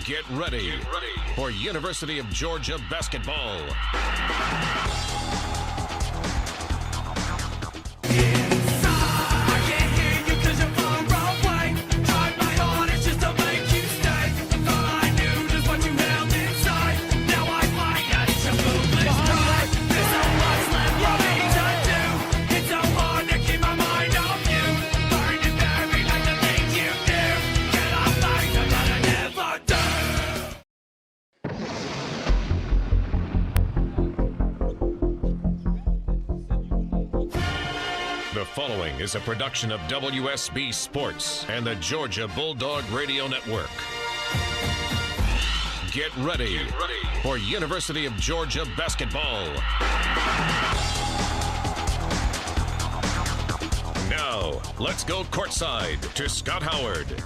Get ready for University of Georgia basketball. The following is a production of WSB Sports and the Georgia Bulldog Radio Network. Get ready for University of Georgia basketball. Now, let's go courtside to Scott Howard.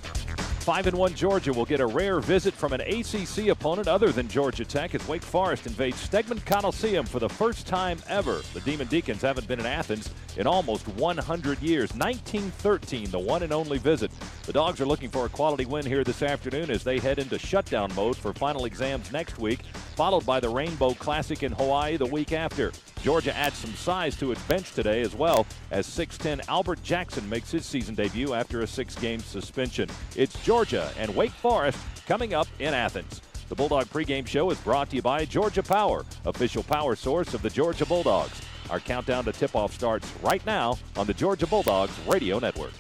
5-1 Georgia will get a rare visit from an ACC opponent other than Georgia Tech as Wake Forest invades Stegman Coliseum for the first time ever. The Demon Deacons haven't been in Athens in almost 100 years. 1913, the one and only visit. The Dogs are looking for a quality win here this afternoon as they head into shutdown mode for final exams next week, followed by the Rainbow Classic in Hawaii the week after. Georgia adds some size to its bench today as well as 6'10" Albert Jackson makes his season debut after a 6-game suspension. It's Georgia and Wake Forest coming up in Athens. The Bulldog pregame show is brought to you by Georgia Power, official power source of the Georgia Bulldogs. Our countdown to tip-off starts right now on the Georgia Bulldogs Radio Network.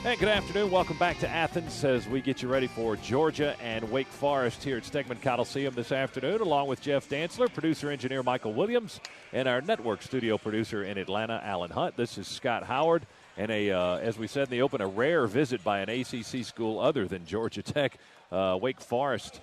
Hey, good afternoon. Welcome back to Athens as we get you ready for Georgia and Wake Forest here at Stegman Coliseum this afternoon, along with Jeff Dantzler, producer-engineer Michael Williams, and our network studio producer in Atlanta, Alan Hunt. This is Scott Howard, and as we said in the open, a rare visit by an ACC school other than Georgia Tech. Wake Forest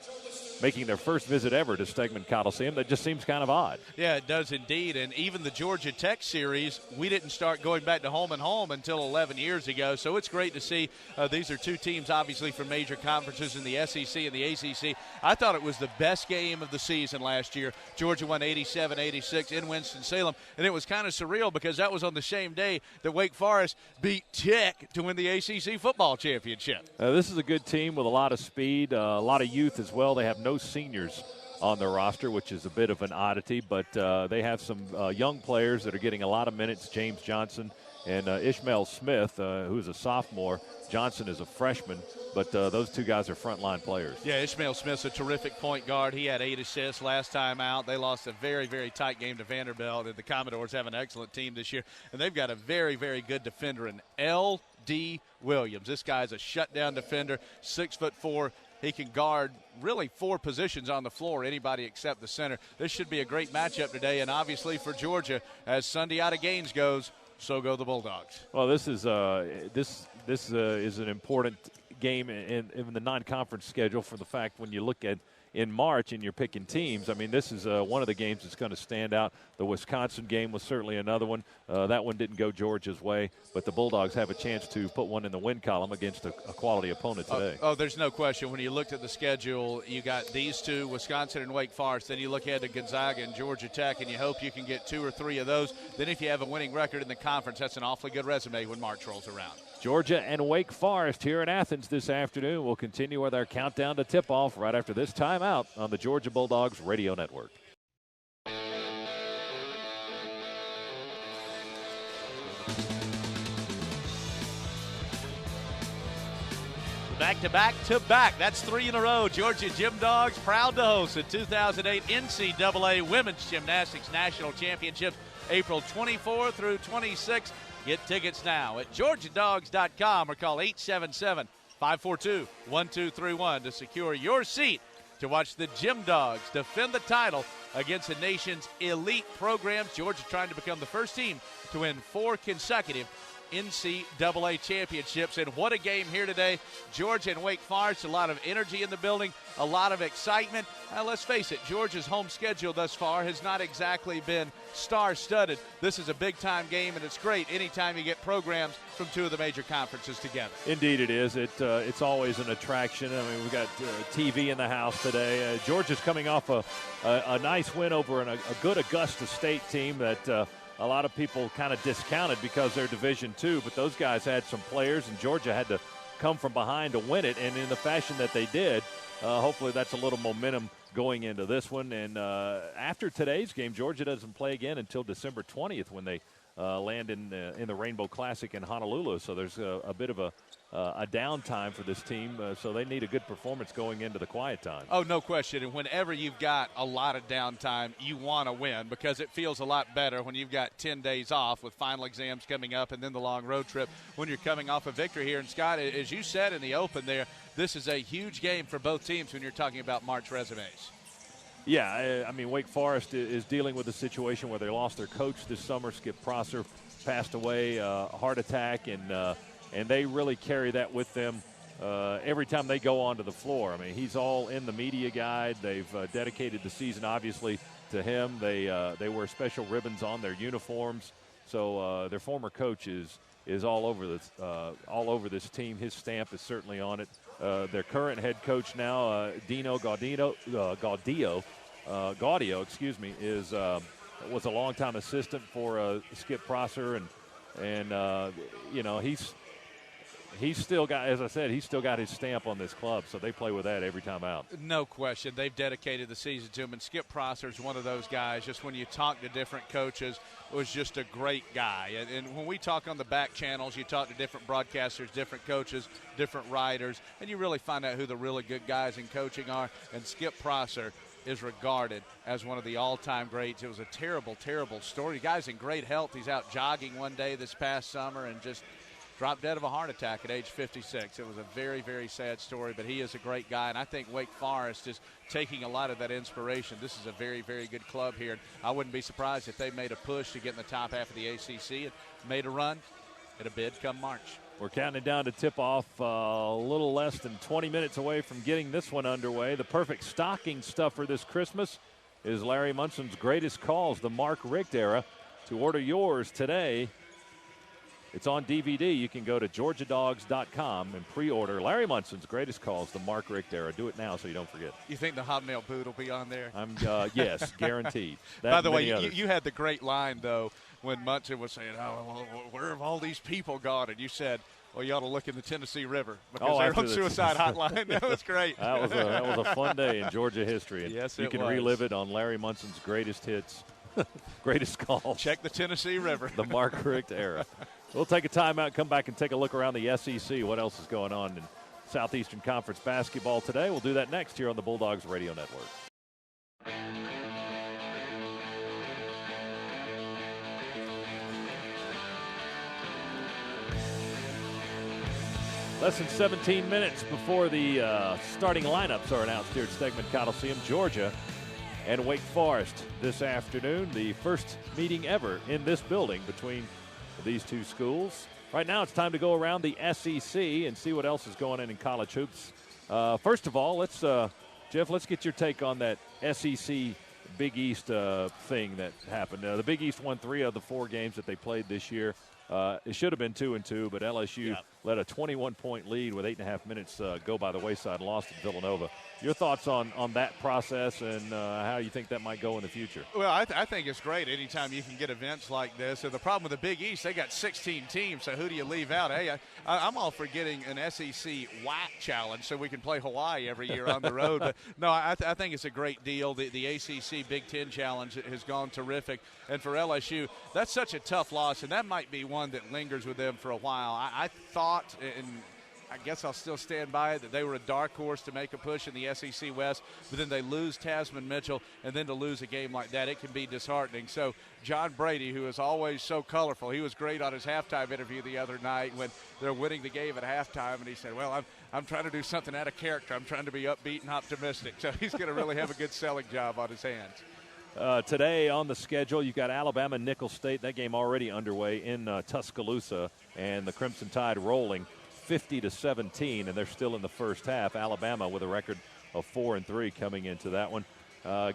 making their first visit ever to Stegman Coliseum. That just seems kind of odd. Yeah, it does indeed. And even the Georgia Tech series, we didn't start going back to home and home until 11 years ago. So it's great to see these are two teams, obviously, from major conferences in the SEC and the ACC. I thought it was the best game of the season last year. Georgia won 87-86 in Winston-Salem. And it was kind of surreal because that was on the same day that Wake Forest beat Tech to win the ACC football championship. This is a good team with a lot of speed, a lot of youth as well. They have no seniors on their roster, which is a bit of an oddity, but they have some young players that are getting a lot of minutes. James Johnson and Ishmael Smith, who's a sophomore. Johnson is a freshman, but those two guys are frontline players. Yeah, Ishmael Smith's a terrific point guard. He had 8 assists last time out. They lost a very, very tight game to Vanderbilt, and the Commodores have an excellent team this year. And they've got a very, very good defender in L.D. Williams. This guy's a shutdown defender, 6'4". He can guard really 4 positions on the floor, anybody except the center. This should be a great matchup today, and obviously for Georgia, as Sunday out of Gaines goes, so go the Bulldogs. Well, this is an important game in the non-conference schedule for the fact when you look at in March and you're picking teams. I mean, this is one of the games that's going to stand out. The Wisconsin game was certainly another one. That one didn't go Georgia's way, but the Bulldogs have a chance to put one in the win column against a quality opponent today. Oh, there's no question. When you looked at the schedule, you got these two, Wisconsin and Wake Forest. Then you look ahead to Gonzaga and Georgia Tech, and you hope you can get 2 or 3 of those. Then if you have a winning record in the conference, that's an awfully good resume when March rolls around. Georgia and Wake Forest here in Athens this afternoon. We'll continue with our countdown to tip-off right after this timeout on the Georgia Bulldogs Radio Network. Back-to-back-to-back. That's 3 in a row. Georgia Gym Dogs proud to host the 2008 NCAA Women's Gymnastics National Championships, April 24 through 26. Get tickets now at georgiadogs.com or call 877-542-1231 to secure your seat to watch the Gym Dogs defend the title against the nation's elite programs. Georgia trying to become the first team to win 4 consecutive NCAA championships. And what a game here today. Georgia and Wake Forest, a lot of energy in the building, a lot of excitement. Now, let's face it, Georgia's home schedule thus far has not exactly been star-studded. This is a big-time game, and it's great anytime you get programs from two of the major conferences together. Indeed it is. It's always an attraction. I mean, we've got TV in the house today. Georgia's coming off a nice win over a good Augusta State team that a lot of people kind of discounted because they're Division II, but those guys had some players, and Georgia had to come from behind to win it, and in the fashion that they did, hopefully that's a little momentum going into this one. And after today's game, Georgia doesn't play again until December 20th when they land in the Rainbow Classic in Honolulu. So there's a bit of a downtime for this team, so they need a good performance going into the quiet time. Oh, no question. And whenever you've got a lot of downtime, you want to win because it feels a lot better when you've got 10 days off with final exams coming up and then the long road trip when you're coming off a victory here. And, Scott, as you said in the open there, this is a huge game for both teams when you're talking about March resumes. Yeah, I mean, Wake Forest is dealing with a situation where they lost their coach this summer. Skip Prosser passed away, heart attack, and they really carry that with them every time they go onto the floor. I mean, he's all in the media guide. They've dedicated the season, obviously, to him. They wear special ribbons on their uniforms. So their former coach is all over this team. His stamp is certainly on it. Their current head coach now, Dino Gaudio, was a longtime assistant for Skip Prosser, and you know, he's still got, as I said, he's still got his stamp on this club, so they play with that every time out. No question. They've dedicated the season to him, and Skip Prosser is one of those guys, just when you talk to different coaches, was just a great guy. And when we talk on the back channels, you talk to different broadcasters, different coaches, different writers, and you really find out who the really good guys in coaching are, and Skip Prosser is regarded as one of the all-time greats. It was a terrible, terrible story. The guy's in great health. He's out jogging one day this past summer and just dropped dead of a heart attack at age 56. It was a very, very sad story, but he is a great guy, and I think Wake Forest is taking a lot of that inspiration. This is a very, very good club here, and I wouldn't be surprised if they made a push to get in the top half of the ACC and made a run at a bid come March. We're counting down to tip-off, a little less than 20 minutes away from getting this one underway. The perfect stocking stuffer this Christmas is Larry Munson's Greatest Calls, the Mark Richt era. To order yours today, it's on DVD. You can go to georgiadogs.com and pre-order Larry Munson's Greatest Calls, the Mark Richt era. Do it now so you don't forget. You think the hobnail boot will be on there? Yes, guaranteed. By the way, you had the great line, though, when Munson was saying, oh, well, where have all these people gone? And you said, well, you ought to look in the Tennessee River because they're on suicide hotline. That was great. That was a fun day in Georgia history. And yes, you can relive it on Larry Munson's Greatest Hits, Greatest Calls. Check the Tennessee River. The Mark Richt era. We'll take a timeout, come back and take a look around the SEC, what else is going on in Southeastern Conference basketball today. We'll do that next here on the Bulldogs Radio Network. Less than 17 minutes before the starting lineups are announced here at Stegman Coliseum, Georgia and Wake Forest this afternoon. The first meeting ever in this building between these two schools. Right now it's time to go around the SEC and see what else is going on in college hoops. First of all, Jeff, let's get your take on that SEC Big East thing that happened. The Big East won 3 of the 4 games that they played this year. It should have been 2-2, but LSU let a 21-point lead with 8.5 minutes go by the wayside and lost to Villanova. Your thoughts on that process and how you think that might go in the future? Well, I think it's great anytime you can get events like this. And the problem with the Big East, they got 16 teams, so who do you leave out? Hey, I'm all for getting an SEC WAC challenge so we can play Hawaii every year on the road. But, no, I think it's a great deal. The ACC Big Ten Challenge has gone terrific. And for LSU, that's such a tough loss, and that might be one that lingers with them for a while. I thought, and I guess I'll still stand by it, that they were a dark horse to make a push in the SEC West, but then they lose Tasman Mitchell, and then to lose a game like that, it can be disheartening. So John Brady, who is always so colorful, he was great on his halftime interview the other night when they're winning the game at halftime, and he said, well, I'm trying to do something out of character. I'm trying to be upbeat and optimistic. So he's going to really have a good selling job on his hands. Today on the schedule, you've got Alabama and Nicholls State. That game already underway in Tuscaloosa, and the Crimson Tide rolling 50-17, and they're still in the first half. Alabama with a record of 4-3 coming into that one.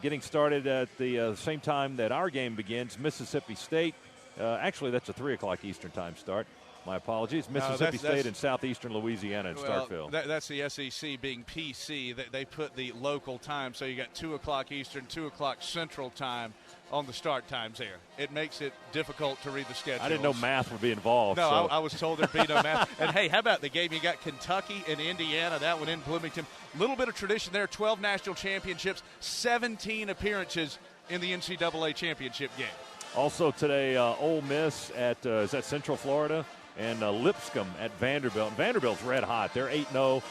Getting started at the same time that our game begins, Mississippi State. Actually, that's a 3 o'clock Eastern time start. My apologies. Mississippi State and southeastern Louisiana in Starkville. That's the SEC being PC. They put the local time, so you got 2 o'clock Eastern, 2 o'clock Central time on the start times here. It makes it difficult to read the schedule. I didn't know math would be involved. No, so. I was told there'd be no math. And, hey, how about the game? You got Kentucky and Indiana, that one in Bloomington. Little bit of tradition there, 12 national championships, 17 appearances in the NCAA championship game. Also today, Ole Miss at is that Central Florida? And Lipscomb at Vanderbilt. And Vanderbilt's red hot. They're 8-0,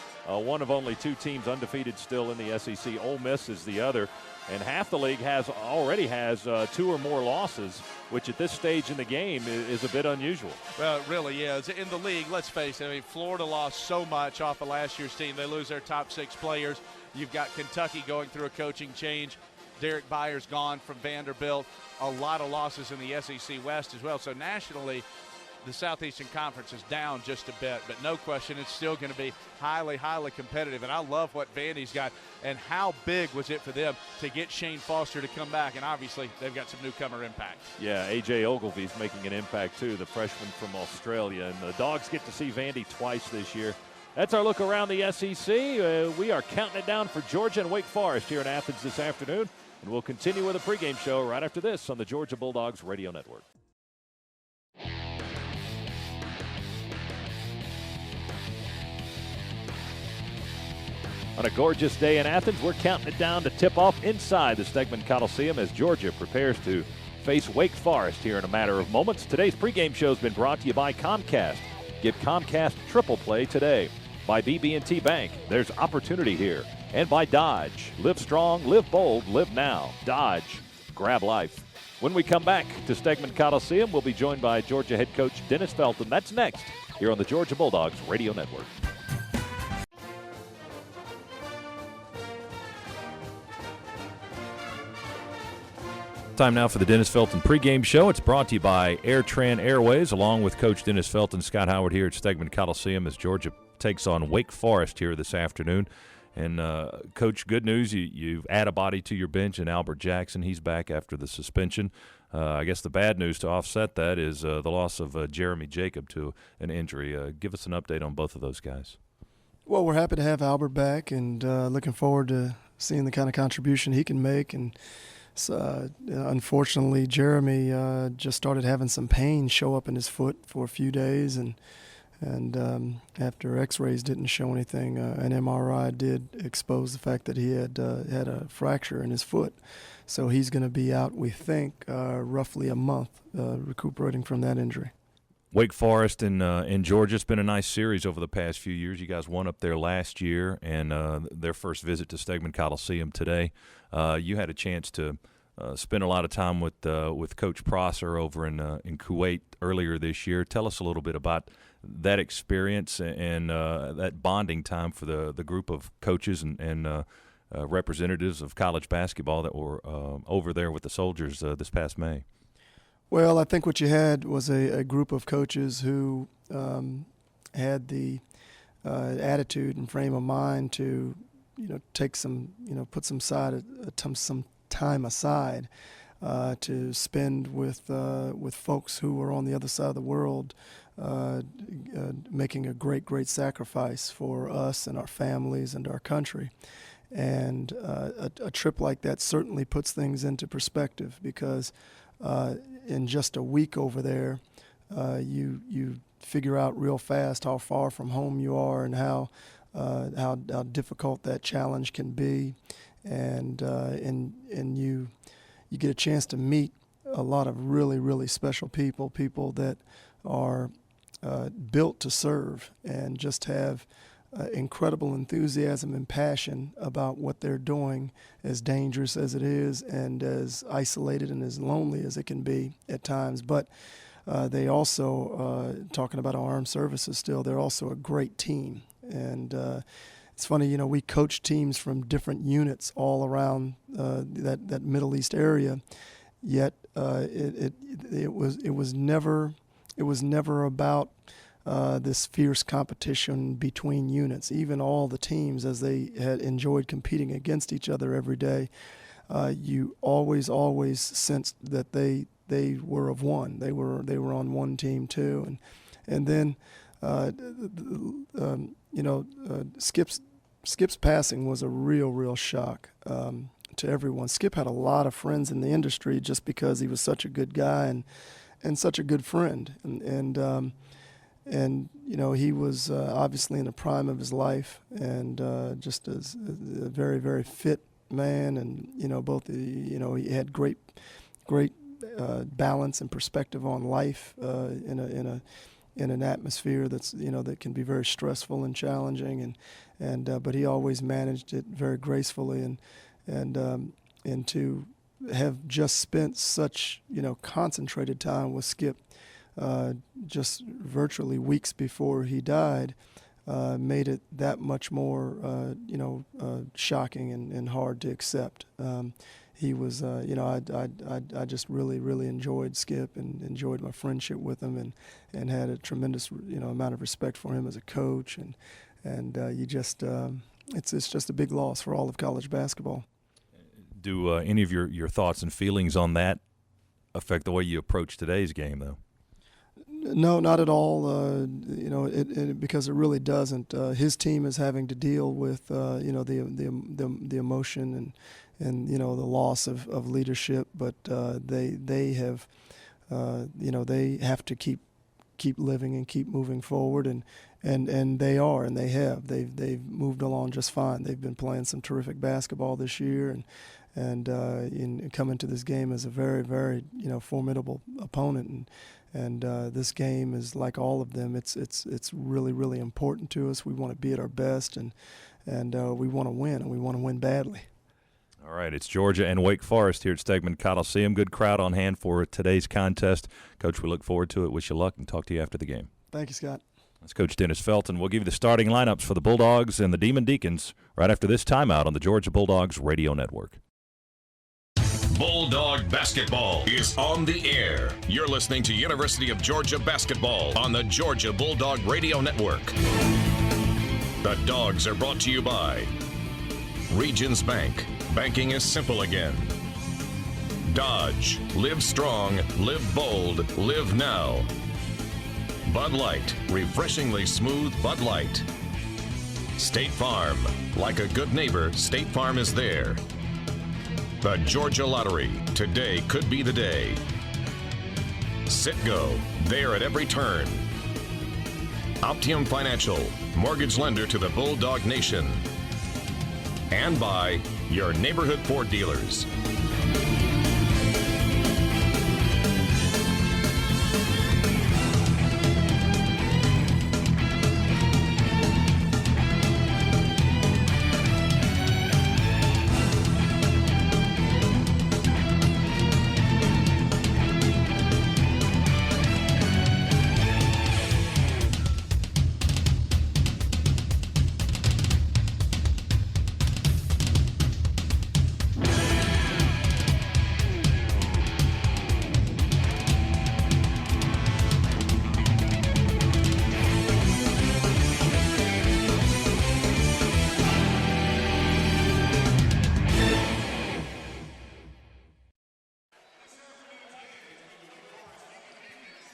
one of only 2 teams undefeated still in the SEC. Ole Miss is the other. And half the league already has 2 or more losses, which at this stage in the game is a bit unusual. Well, it really is. In the league, let's face it, I mean, Florida lost so much off of last year's team. They lose their top 6 players. You've got Kentucky going through a coaching change. Derek Byers gone from Vanderbilt. A lot of losses in the SEC West as well. So nationally, the Southeastern Conference is down just a bit, but no question it's still going to be highly, highly competitive. And I love what Vandy's got, and how big was it for them to get Shane Foster to come back, and obviously they've got some newcomer impact. Yeah, A.J. Ogilvy's making an impact too, the freshman from Australia, and the Dogs get to see Vandy twice this year. That's our look around the SEC. We are counting it down for Georgia and Wake Forest here in Athens this afternoon, and we'll continue with a pregame show right after this on the Georgia Bulldogs Radio Network. On a gorgeous day in Athens, we're counting it down to tip off inside the Stegman Coliseum as Georgia prepares to face Wake Forest here in a matter of moments. Today's pregame show has been brought to you by Comcast. Give Comcast triple play today. By BB&T Bank, there's opportunity here. And by Dodge. Live strong, live bold, live now. Dodge, grab life. When we come back to Stegman Coliseum, we'll be joined by Georgia head coach Dennis Felton. That's next here on the Georgia Bulldogs Radio Network. Time now for the Dennis Felton pregame show. It's brought to you by AirTran Airways, along with Coach Dennis Felton. Scott Howard here at Stegman Coliseum as Georgia takes on Wake Forest here this afternoon. And, Coach, good news, you've added a body to your bench in Albert Jackson. He's back after the suspension. I guess the bad news to offset that is the loss of Jeremy Jacob to an injury. Give us an update on both of those guys. Well, we're happy to have Albert back and looking forward to seeing the kind of contribution he can make. And unfortunately, Jeremy just started having some pain show up in his foot for a few days, and after X-rays didn't show anything, an MRI did expose the fact that he had a fracture in his foot. So he's going to be out, we think, roughly a month, recuperating from that injury. Wake Forest in Georgia, it's been a nice series over the past few years. You guys won up there last year, and their first visit to Stegman Coliseum today. You had a chance to spend a lot of time with Coach Prosser over in Kuwait earlier this year. Tell us a little bit about that experience and that bonding time for the group of coaches and representatives of college basketball that were over there with the Soldiers this past May. Well, I think what you had was a group of coaches who had the attitude and frame of mind to, take some, put some time aside to spend with folks who were on the other side of the world, making a great sacrifice for us and our families and our country. And a trip like that certainly puts things into perspective because in just a week over there, you figure out real fast how far from home you are and how difficult that challenge can be, and you get a chance to meet a lot of really special people that are built to serve and just have incredible enthusiasm and passion about what they're doing, as dangerous as it is and as isolated and as lonely as it can be at times. But they also, talking about our armed services still, they're also a great team. And it's funny, you know, we coach teams from different units all around that Middle East area, yet it was never about this fierce competition between units. Even all the teams, as they had enjoyed competing against each other every day, you always sensed that they were of one. They were on one team too, and then Skip's passing was a real shock to everyone. Skip had a lot of friends in the industry just because he was such a good guy and such a good friend, and you know, he was obviously in the prime of his life, and just as a very fit man, and you know, he had great balance and perspective on life in an atmosphere that's, you know, that can be very stressful and challenging, but he always managed it very gracefully, and to have just spent such, you know, concentrated time with Skip just virtually weeks before he died made it that much more shocking and hard to accept. He was, I just really enjoyed Skip and enjoyed my friendship with him, and had a tremendous, you know, amount of respect for him as a coach, and it's just a big loss for all of college basketball. Do any of your thoughts and feelings on that affect the way you approach today's game, though? No, not at all. Because it really doesn't. His team is having to deal with the emotion and you know, the loss of leadership, but they have they have to keep living and keep moving forward, and they are, and they have. They've moved along just fine. They've been playing some terrific basketball this year, and come into this game as a very formidable opponent, and this game is like all of them. It's really important to us. We want to be at our best, and we want to win, and we want to win badly. All right, it's Georgia and Wake Forest here at Stegman Coliseum. Good crowd on hand for today's contest. Coach, we look forward to it. Wish you luck, and talk to you after the game. Thank you, Scott. That's Coach Dennis Felton. We'll give you the starting lineups for the Bulldogs and the Demon Deacons right after this timeout on the Georgia Bulldogs Radio Network. Bulldog basketball is on the air. You're listening to University of Georgia basketball on the Georgia Bulldog Radio Network. The Dogs are brought to you by Regions Bank. Banking is simple again. Dodge. Live strong. Live bold. Live now. Bud Light. Refreshingly smooth Bud Light. State Farm. Like a good neighbor, State Farm is there. The Georgia Lottery. Today could be the day. Citgo. There at every turn. Optium Financial. Mortgage lender to the Bulldog Nation. And by your neighborhood Ford dealers.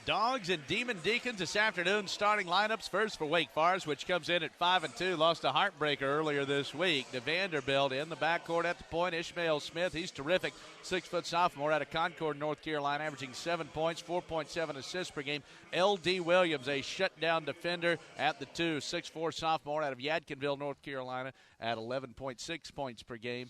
Dogs and Demon Deacons this afternoon. Starting lineups first for Wake Forest, which comes in at 5-2. Lost a heartbreaker earlier this week. To Vanderbilt in the backcourt at the point. Ishmael Smith, he's terrific. 6-foot sophomore out of Concord, North Carolina, averaging 7 points, 4.7 assists per game. L.D. Williams, a shutdown defender at the 2. 6'4 sophomore out of Yadkinville, North Carolina, at 11.6 points per game.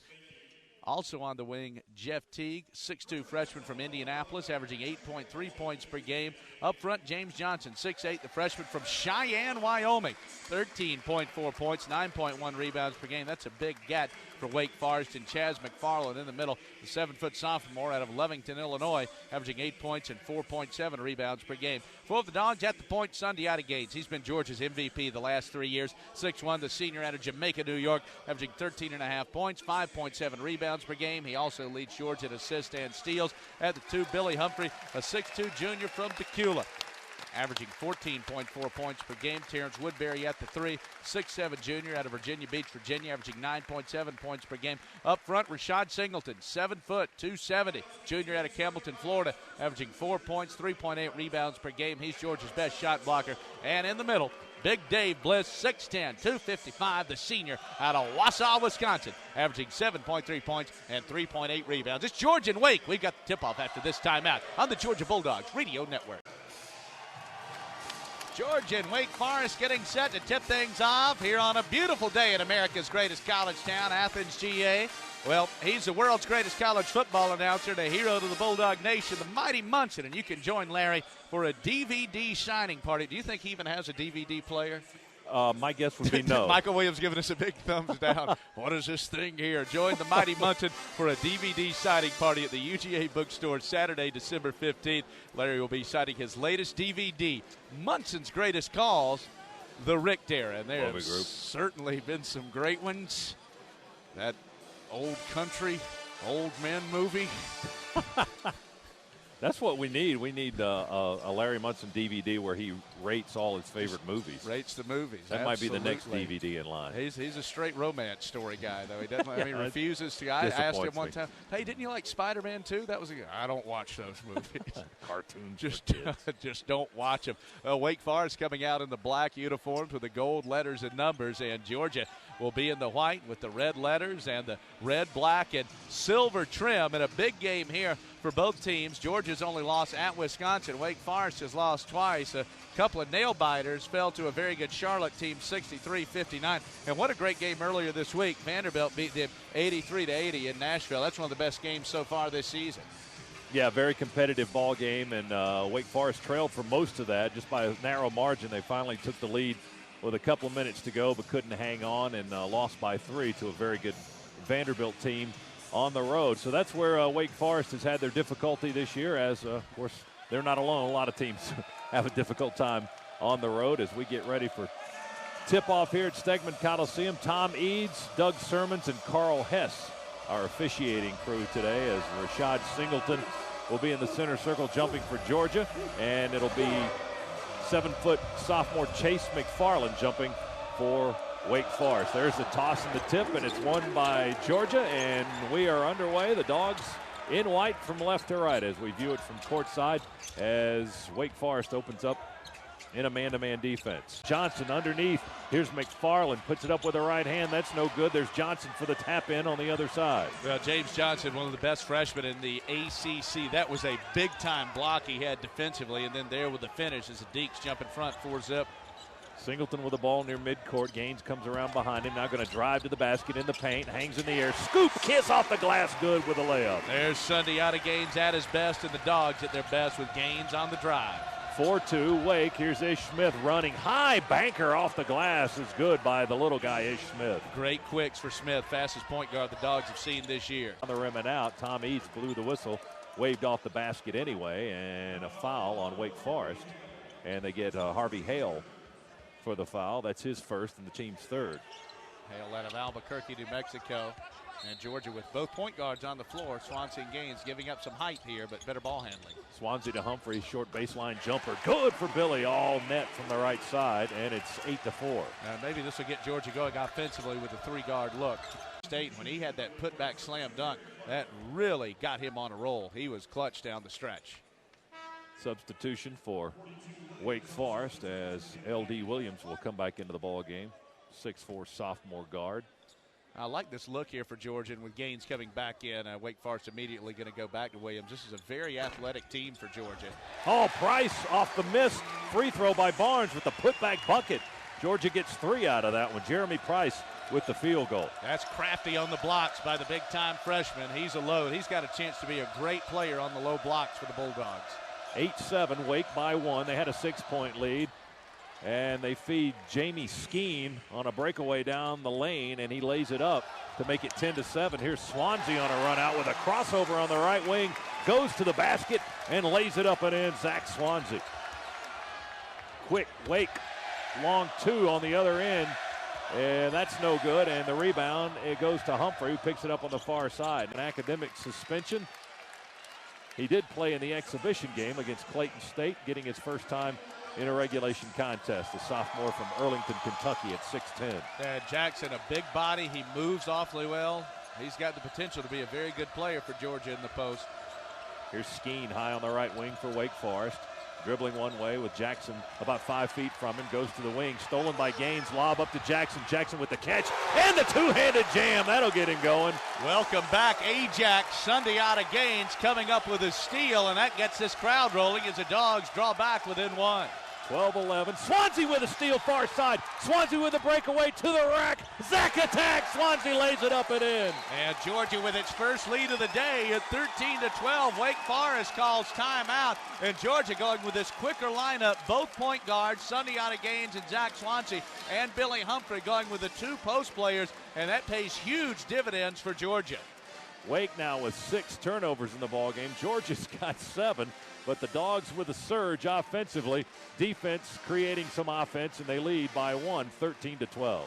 Also on the wing, Jeff Teague, 6'2 freshman from Indianapolis, averaging 8.3 points per game. Up front, James Johnson, 6'8, the freshman from Cheyenne, Wyoming, 13.4 points, 9.1 rebounds per game. That's a big get for Wake Forest, and Chaz McFarland in the middle, the 7-foot sophomore out of Lovington, Illinois, averaging 8 points and 4.7 rebounds per game. For the Dogs at the point, Sundiata Gates. He's been Georgia's MVP the last 3 years. 6'1", the senior out of Jamaica, New York, averaging 13.5 points, 5.7 rebounds per game. He also leads Georgia in assists and steals. At the 2, Billy Humphrey, a 6'2" junior from Tequila, averaging 14.4 points per game. Terrence Woodbury at the 3, 6'7" junior out of Virginia Beach, Virginia, averaging 9.7 points per game. Up front, Rashad Singleton, 7 foot, 270, junior out of Campbellton, Florida, averaging 4 points, 3.8 rebounds per game. He's Georgia's best shot blocker. And in the middle, Big Dave Bliss, 6'10", 255, the senior out of Wausau, Wisconsin, averaging 7.3 points and 3.8 rebounds. It's Georgia and Wake. We've got the tip-off after this timeout on the Georgia Bulldogs Radio Network. Georgia and Wake Forest getting set to tip things off here on a beautiful day in America's greatest college town, Athens, GA. Well, he's the world's greatest college football announcer and a hero to the Bulldog Nation, the mighty Munson, and you can join Larry for a DVD signing party. Do you think he even has a DVD player? My guess would be no. Michael Williams giving us a big thumbs down. What is this thing here? Join the mighty Munson for a DVD signing party at the UGA bookstore Saturday, December 15th. Larry will be signing his latest DVD, Munson's Greatest Calls, the Richt Era. And there have certainly been some great ones. That Old Country, Old Men movie. That's what we need. We need a Larry Munson DVD where he rates all his favorite movies. Rates the movies. That might be the next DVD in line. He's a straight romance story guy, though. He doesn't. I mean, refuses to. I asked him one time, "Hey, didn't you like Spider-Man 2?" That was I don't watch those movies. Cartoons. Just don't watch them. Wake Forest coming out in the black uniforms with the gold letters and numbers, and Georgia will be in the white with the red letters and the red, black, and silver trim. In a big game here for both teams. Georgia's only lost at Wisconsin. Wake Forest has lost twice. A couple of nail-biters fell to a very good Charlotte team, 63-59. And what a great game earlier this week. Vanderbilt beat them 83-80 in Nashville. That's one of the best games so far this season. Yeah, very competitive ball game, and Wake Forest trailed for most of that just by a narrow margin. They finally took the lead with a couple of minutes to go, but couldn't hang on, and lost by 3 to a very good Vanderbilt team on the road. So that's where Wake Forest has had their difficulty this year, as, of course, they're not alone. A lot of teams have a difficult time on the road as we get ready for tip-off here at Stegman Coliseum. Tom Eads, Doug Sermons, and Carl Hess, our officiating crew today, as Rashad Singleton will be in the center circle jumping for Georgia, and it'll be 7-foot sophomore Chase McFarland jumping for Wake Forest. There's the toss and the tip, and it's won by Georgia, and we are underway. The Dogs in white from left to right as we view it from courtside as Wake Forest opens up in a man-to-man defense. Johnson underneath. Here's McFarland, puts it up with the right hand. That's no good. There's Johnson for the tap-in on the other side. Well, James Johnson, one of the best freshmen in the ACC. That was a big-time block he had defensively, and then there with the finish as the Deeks jump in front, 4-zip. Singleton with the ball near midcourt. Gaines comes around behind him. Now going to drive to the basket in the paint. Hangs in the air. Scoop, kiss off the glass. Good with a layup. There's Sundiata Gaines at his best, and the Dogs at their best with Gaines on the drive. 4-2 Wake. Here's Ish Smith running high. Banker off the glass is good by the little guy, Ish Smith. Great quicks for Smith. Fastest point guard the Dogs have seen this year. On the rim and out. Tom Eads blew the whistle. Waved off the basket anyway. And a foul on Wake Forest. And they get Harvey Hale for the foul. That's his first and the team's third. Hale out of Albuquerque, New Mexico. And Georgia with both point guards on the floor. Swansea and Gaines giving up some height here, but better ball handling. Swansea to Humphrey, short baseline jumper. Good for Billy, all net from the right side, and it's 8-4. Maybe this will get Georgia going offensively with a 3-guard look. State, when he had that putback slam dunk, that really got him on a roll. He was clutch down the stretch. Substitution for Wake Forest as L.D. Williams will come back into the ball game. 6'4" sophomore guard. I like this look here for Georgia, and with Gaines coming back in, Wake Forest immediately going to go back to Williams. This is a very athletic team for Georgia. Oh, Price off the missed free throw by Barnes with the putback bucket. Georgia gets 3 out of that one. Jeremy Price with the field goal. That's crafty on the blocks by the big-time freshman. He's a load. He's got a chance to be a great player on the low blocks for the Bulldogs. 8-7, Wake by 1. They had a 6-point lead. And they feed Jamie Skeen on a breakaway down the lane, and he lays it up to make it 10-7. Here's Swansea on a run out with a crossover on the right wing, goes to the basket and lays it up and in. Zach Swansea. Quick Wake, long two on the other end, and that's no good. And the rebound, it goes to Humphrey, who picks it up on the far side. An academic suspension. He did play in the exhibition game against Clayton State, getting his first time in a regulation contest. The sophomore from Arlington, Kentucky at 6'10". Jackson, a big body. He moves awfully well. He's got the potential to be a very good player for Georgia in the post. Here's Skeen high on the right wing for Wake Forest. Dribbling one way with Jackson about 5 feet from him. Goes to the wing. Stolen by Gaines. Lob up to Jackson. Jackson with the catch. And the two-handed jam. That'll get him going. Welcome back, Ajax. Sunday out of Gaines coming up with a steal, and that gets this crowd rolling as the Dogs draw back within one. 12-11. Swansea with a steal far side. Swansea with a breakaway to the rack. Zach attack. Swansea lays it up and in. And Georgia with its first lead of the day at 13-12. Wake Forest calls timeout. And Georgia going with this quicker lineup. Both point guards, Sunday out of Gaines and Zach Swansea, and Billy Humphrey going with the two post players. And that pays huge dividends for Georgia. Wake now with 6 turnovers in the ballgame. Georgia's got 7. But the Dogs with a surge offensively. Defense creating some offense, and they lead by 1, 13-12.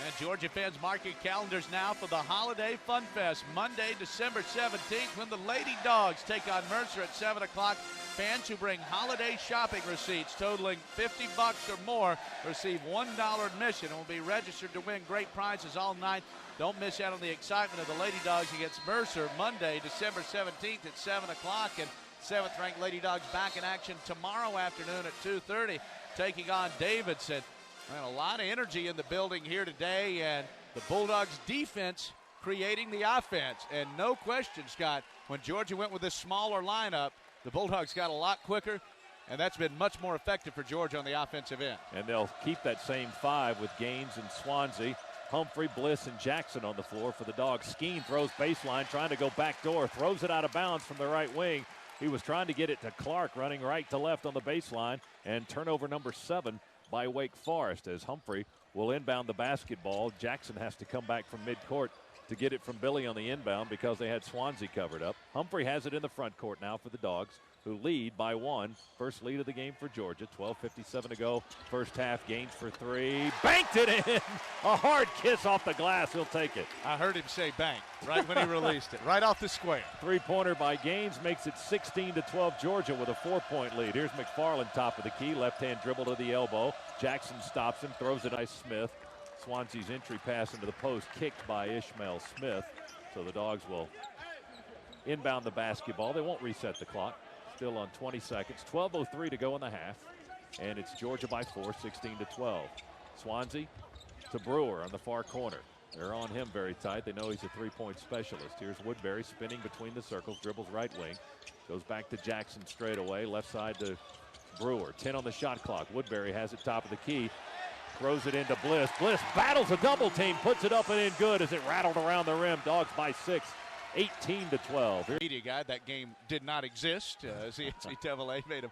And Georgia fans, mark your calendars now for the Holiday Fun Fest, Monday, December 17th, when the Lady Dogs take on Mercer at 7 o'clock. Fans who bring holiday shopping receipts totaling $50 or more receive $1 admission and will be registered to win great prizes all night. Don't miss out on the excitement of the Lady Dogs against Mercer, Monday, December 17th at 7 o'clock. And 7th-ranked Lady Dogs back in action tomorrow afternoon at 2:30, taking on Davidson. And a lot of energy in the building here today, and the Bulldogs defense creating the offense. And no question, Scott, when Georgia went with this smaller lineup, the Bulldogs got a lot quicker, and that's been much more effective for Georgia on the offensive end. And they'll keep that same 5 with Gaines and Swansea. Humphrey, Bliss, and Jackson on the floor for the Dogs. Skeen throws baseline, trying to go backdoor, throws it out of bounds from the right wing. He was trying to get it to Clark, running right to left on the baseline, and turnover number 7 by Wake Forest as Humphrey will inbound the basketball. Jackson has to come back from midcourt to get it from Billy on the inbound because they had Swansea covered up. Humphrey has it in the front court now for the Dogs, who lead by 1. First lead of the game for Georgia. 12:57 to go. First half. Gaines for 3. Banked it in. A hard kiss off the glass. He'll take it. I heard him say bank right when he released it. Right off the square. Three-pointer by Gaines makes it 16-12 Georgia with a 4-point lead. Here's McFarland, top of the key. Left-hand dribble to the elbow. Jackson stops him. Throws it by Smith. Swansea's entry pass into the post kicked by Ishmael Smith. So the Dogs will inbound the basketball. They won't reset the clock. Still on 20 seconds. 12:03 to go in the half. And it's Georgia by 4, 16-12. Swansea to Brewer on the far corner. They're on him very tight. They know he's a three-point specialist. Here's Woodbury spinning between the circles. Dribbles right wing. Goes back to Jackson straight away. Left side to Brewer. 10 on the shot clock. Woodbury has it top of the key. Throws it into Bliss. Bliss battles a double team. Puts it up and in good as it rattled around the rim. Dogs by 6. 18-12. Media guide, that game did not exist. The NCAA made him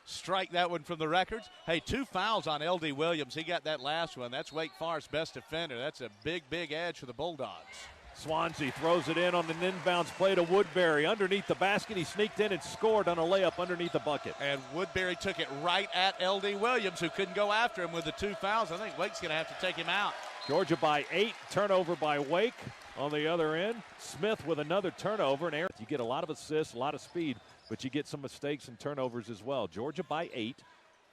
strike that one from the records. Hey, 2 fouls on L.D. Williams. He got that last one. That's Wake Forest's best defender. That's a big, big edge for the Bulldogs. Swansea throws it in on an inbounds play to Woodbury. Underneath the basket, he sneaked in and scored on a layup underneath the bucket. And Woodbury took it right at L.D. Williams, who couldn't go after him with the 2 fouls. I think Wake's going to have to take him out. Georgia by 8. Turnover by Wake. On the other end, Smith with another turnover. And Aaron, you get a lot of assists, a lot of speed, but you get some mistakes and turnovers as well. Georgia by 8,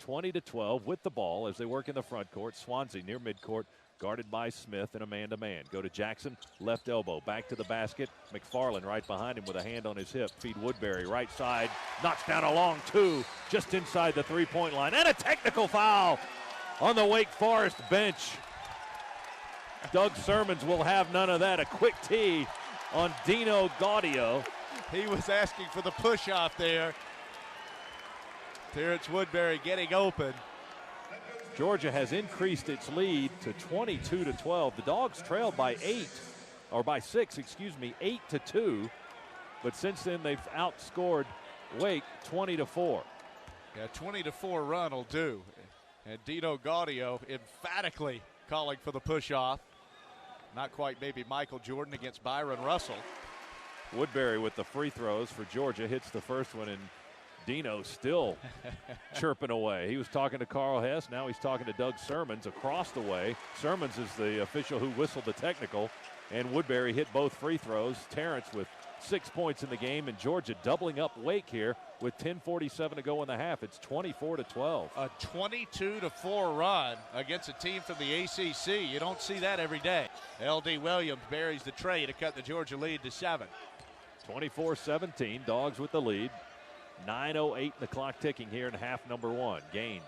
20-12 with the ball as they work in the front court. Swansea near midcourt, guarded by Smith and a man-to-man. Go to Jackson, left elbow, back to the basket. McFarland right behind him with a hand on his hip. Feed Woodbury, right side, knocks down a long 2, just inside the three-point line. And a technical foul on the Wake Forest bench. Doug Sermons will have none of that. A quick tee on Dino Gaudio. He was asking for the push-off there. Terrence Woodbury getting open. Georgia has increased its lead to 22-12. The Dogs trailed by 6, 8-2. But since then, they've outscored Wake 20-4. Yeah, 20-4 run will do. And Dino Gaudio emphatically calling for the push-off. Not quite maybe Michael Jordan against Byron Russell. Woodbury with the free throws for Georgia hits the first one, and Dino still chirping away. He was talking to Carl Hess. Now he's talking to Doug Sermons across the way. Sermons is the official who whistled the technical, and Woodbury hit both free throws. Terrence with 6 points in the game, and Georgia doubling up Wake here with 10:47 to go in the half. It's 24-12. A 22-4 run against a team from the ACC. You don't see that every day. L.D. Williams buries the tray to cut the Georgia lead to 7. 24-17, Dogs with the lead. 9:08 the clock ticking here in half number 1. Gaines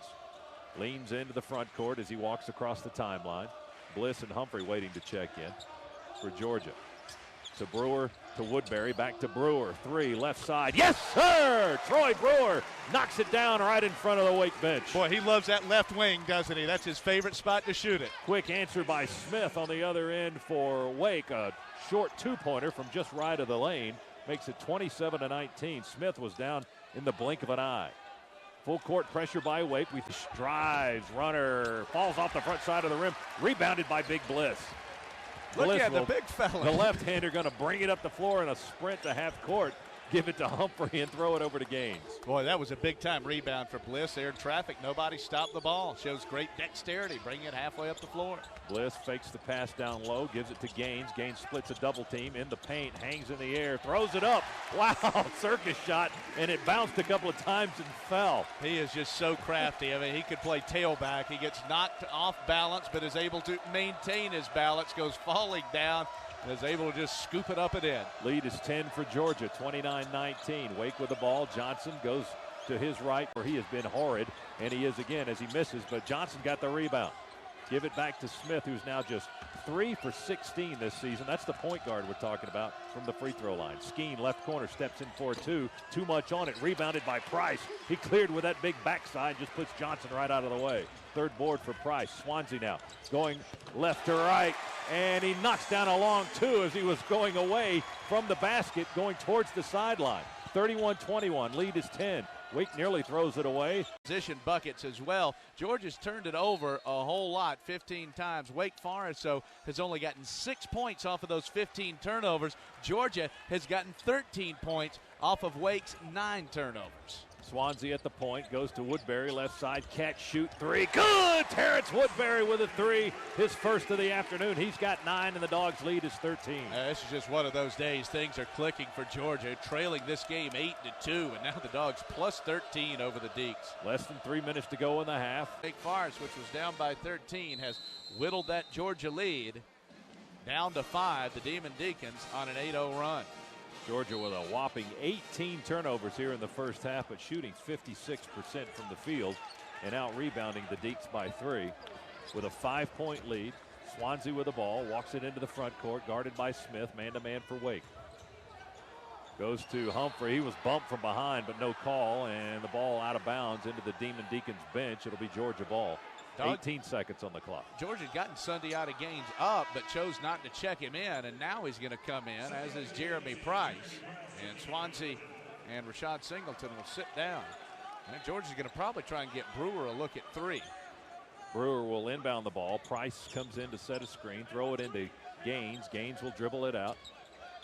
leans into the front court as he walks across the timeline. Bliss and Humphrey waiting to check in for Georgia. To Brewer, to Woodbury, back to Brewer. 3, left side. Yes, sir! Troy Brewer knocks it down right in front of the Wake bench. Boy, he loves that left wing, doesn't he? That's his favorite spot to shoot it. Quick answer by Smith on the other end for Wake. A short two-pointer from just right of the lane makes it 27-19. Smith was down in the blink of an eye. Full court pressure by Wake. We drives, runner, falls off the front side of the rim. Rebounded by Big Bliss. Look Bliss at the big fella. The left-hander going to bring it up the floor in a sprint to half court. Give it to Humphrey and throw it over to Gaines. Boy, that was a big-time rebound for Bliss. There in traffic, nobody stopped the ball. Shows great dexterity, bringing it halfway up the floor. Bliss fakes the pass down low, gives it to Gaines. Gaines splits a double team in the paint, hangs in the air, throws it up. Wow, circus shot, and it bounced a couple of times and fell. He is just so crafty. I mean, he could play tailback. He gets knocked off balance, but is able to maintain his balance, goes falling down, and is able to just scoop it up and in. Lead is 10 for Georgia, 29-19. Wake with the ball. Johnson goes to his right where he has been horrid, and he is again as he misses, but Johnson got the rebound. Give it back to Smith, who's now just 3 for 16 this season. That's the point guard we're talking about from the free throw line. Skeen, left corner, steps in for 2. Too much on it, rebounded by Price. He cleared with that big backside, just puts Johnson right out of the way. Third board for Price. Swansea now going left to right, and he knocks down a long 2 as he was going away from the basket, going towards the sideline. 31-21, lead is 10. Wake nearly throws it away. Position buckets as well. Georgia's turned it over a whole lot, 15 times. Wake Forest, so, has only gotten 6 points off of those 15 turnovers. Georgia has gotten 13 points off of Wake's 9 turnovers. Swansea at the point, goes to Woodbury, left side, catch, shoot, 3. Good! Terrence Woodbury with a 3, his first of the afternoon. He's got 9, and the Dogs' lead is 13. This is just one of those days. Things are clicking for Georgia, trailing this game 8-2, and now the Dogs plus 13 over the Deacs. Less than 3 minutes to go in the half. Wake Forest, which was down by 13, has whittled that Georgia lead down to 5. The Demon Deacons on an 8-0 run. Georgia with a whopping 18 turnovers here in the first half, but shooting 56% from the field and out-rebounding the Deacs by 3. With a 5-point lead, Swansea with the ball, walks it into the front court, guarded by Smith, man-to-man for Wake. Goes to Humphrey. He was bumped from behind, but no call, and the ball out of bounds into the Demon Deacons bench. It'll be Georgia ball. 18 seconds on the clock. Georgia had gotten Sundiata Gaines up, but chose not to check him in, and now he's going to come in, as is Jeremy Price. And Swansea and Rashad Singleton will sit down. And Georgia's going to probably try and get Brewer a look at 3. Brewer will inbound the ball. Price comes in to set a screen, throw it into Gaines. Gaines will dribble it out,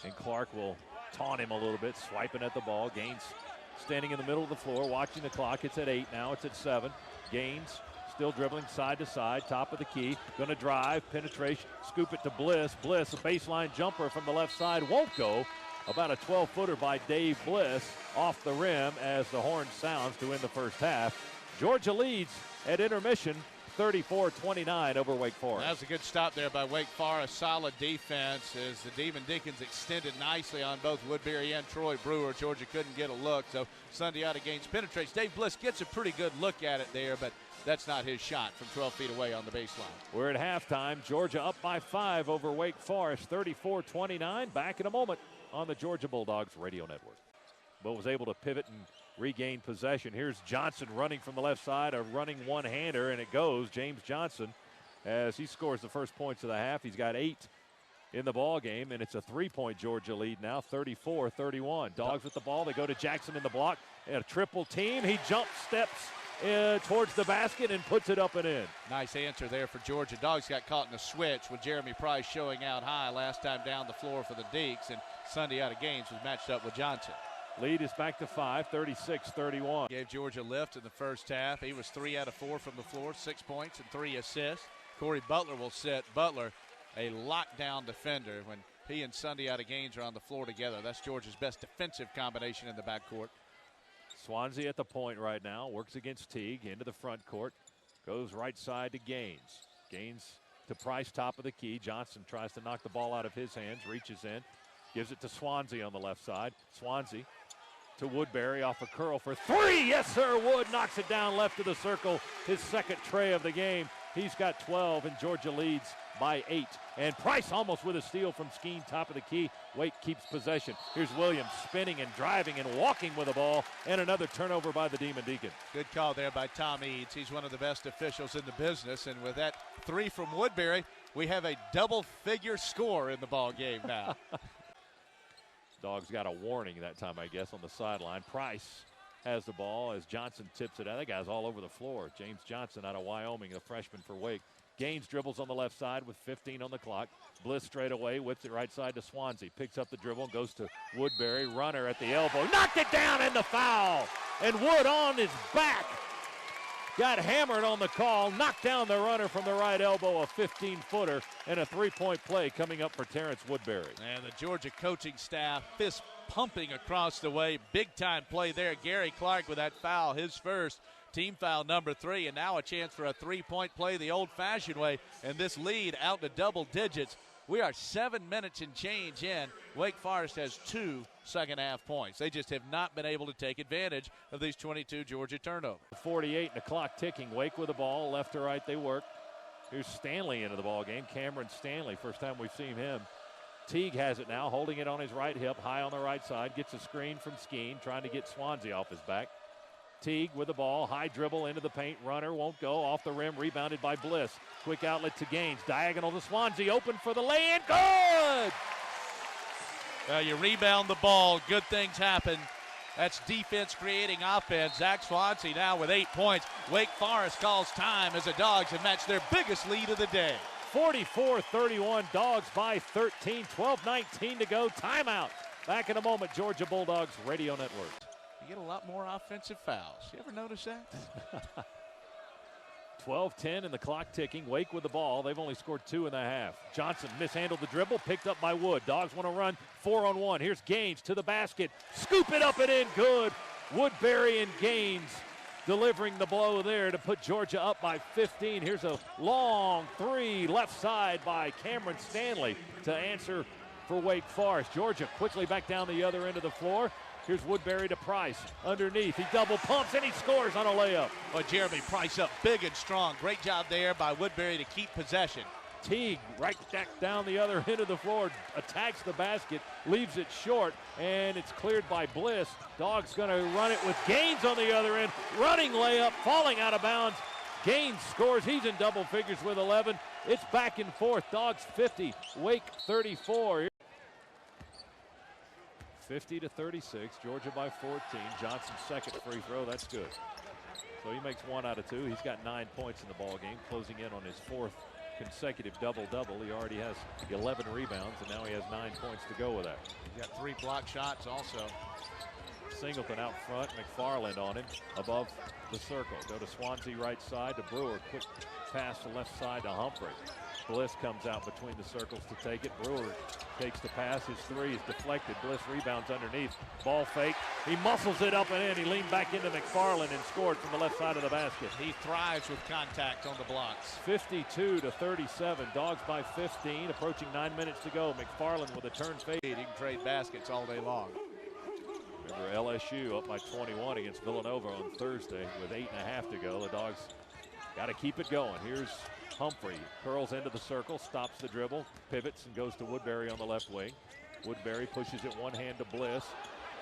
and Clark will taunt him a little bit, swiping at the ball. Gaines standing in the middle of the floor, watching the clock. It's at 8 now. It's at 7. Gaines still dribbling side to side, top of the key. Going to drive, penetration, scoop it to Bliss. Bliss, a baseline jumper from the left side, won't go. About a 12-footer by Dave Bliss off the rim as the horn sounds to end the first half. Georgia leads at intermission 34-29 over Wake Forest. That was a good stop there by Wake Forest. Solid defense as the Demon Deacons extended nicely on both Woodbury and Troy Brewer. Georgia couldn't get a look, so Sundiata Gaines penetrates. Dave Bliss gets a pretty good look at it there, but that's not his shot from 12 feet away on the baseline. We're at halftime. Georgia up by 5 over Wake Forest, 34-29. Back in a moment on the Georgia Bulldogs radio network. But was able to pivot and regain possession. Here's Johnson running from the left side, a running one-hander, and it goes. James Johnson, as he scores the first points of the half. He's got 8 in the ball game, and it's a 3-point Georgia lead now, 34-31. Dogs with the ball. They go to Jackson in the block. And a triple team. He jump steps towards the basket and puts it up and in. Nice answer there for Georgia. Dogs got caught in a switch with Jeremy Price showing out high last time down the floor for the Deacs, and Sunday out of Gaines was matched up with Johnson. Lead is back to 5, 36-31. Gave Georgia a lift in the first half. He was 3 out of 4 from the floor, 6 points and 3 assists. Corey Butler will sit. Butler, a lockdown defender. When he and Sunday out of Gaines are on the floor together, that's Georgia's best defensive combination in the backcourt. Swansea at the point right now, works against Teague, into the front court, goes right side to Gaines. Gaines to Price, top of the key. Johnson tries to knock the ball out of his hands, reaches in, gives it to Swansea on the left side. Swansea to Woodbury off a curl for 3. Yes, sir. Wood knocks it down left of the circle. His second tray of the game. He's got 12, and Georgia leads by 8. And Price almost with a steal from Skeen, top of the key. Wake keeps possession. Here's Williams spinning and driving and walking with the ball, and another turnover by the Demon Deacon. Good call there by Tom Eads. He's one of the best officials in the business, and with that 3 from Woodbury, we have a double-figure score in the ball game now. Dogs got a warning that time, I guess, on the sideline. Price has the ball as Johnson tips it out. That guy's all over the floor. James Johnson out of Wyoming, the freshman for Wake. Gaines dribbles on the left side with 15 on the clock. Bliss straight away, whips it right side to Swansea. Picks up the dribble and goes to Woodbury. Runner at the elbow. Knocked it down in the foul. And Wood on his back. Got hammered on the call. Knocked down the runner from the right elbow, a 15-footer, and a three-point play coming up for Terrence Woodbury. And the Georgia coaching staff fist pumping across the way. Big-time play there. Gary Clark with that foul, his first. Team foul number 3, and now a chance for a three-point play the old-fashioned way, and this lead out to double digits. We are 7 minutes and change in. Wake Forest has 2 second-half points. They just have not been able to take advantage of these 22 Georgia turnovers. 48 and the clock ticking. Wake with the ball, left to right they work. Here's Stanley into the ball game. Cameron Stanley, first time we've seen him. Teague has it now, holding it on his right hip, high on the right side. Gets a screen from Skeen, trying to get Swansea off his back. Teague with the ball, high dribble into the paint, runner won't go, off the rim, rebounded by Bliss. Quick outlet to Gaines, diagonal to Swansea, open for the lay-in, good! You rebound the ball, good things happen. That's defense creating offense. Zach Swansea now with 8 points. Wake Forest calls time as the Dogs have matched their biggest lead of the day. 44-31, Dogs by 13, 12-19 to go, timeout. Back in a moment, Georgia Bulldogs Radio Network. You get a lot more offensive fouls. You ever notice that? 12-10 and the clock ticking. Wake with the ball. They've only scored 2 in the half. Johnson mishandled the dribble, picked up by Wood. Dogs want to run 4-on-1. Here's Gaines to the basket. Scoop it up and in, good. Woodbury and Gaines delivering the blow there to put Georgia up by 15. Here's a long 3 left side by Cameron Stanley to answer for Wake Forest. Georgia quickly back down the other end of the floor. Here's Woodbury to Price. Underneath, he double pumps, and he scores on a layup. Well, Jeremy Price up big and strong. Great job there by Woodbury to keep possession. Teague right back down the other end of the floor, attacks the basket, leaves it short, and it's cleared by Bliss. Dogs going to run it with Gaines on the other end. Running layup, falling out of bounds. Gaines scores. He's in double figures with 11. It's back and forth. Dogs 50, Wake 34. 50-36, Georgia by 14. Johnson's second free throw, that's good. So he makes 1 out of 2. He's got 9 points in the ball game, closing in on his 4th consecutive double-double. He already has 11 rebounds, and now he has 9 points to go with that. He's got 3 block shots also. Singleton out front, McFarland on him, above the circle. Go to Swansea right side to Brewer. Quick pass to left side to Humphrey. Bliss comes out between the circles to take it. Brewer takes the pass. His 3 is deflected. Bliss rebounds underneath. Ball fake. He muscles it up and in. He leaned back into McFarland and scored from the left side of the basket. He thrives with contact on the blocks. 52-37. Dogs by 15. Approaching 9 minutes to go. McFarland with a turn fade. He can trade baskets all day long. Remember LSU up by 21 against Villanova on Thursday with 8.5 to go. The Dogs got to keep it going. Here's Humphrey, curls into the circle, stops the dribble, pivots and goes to Woodbury on the left wing. Woodbury pushes it one hand to Bliss.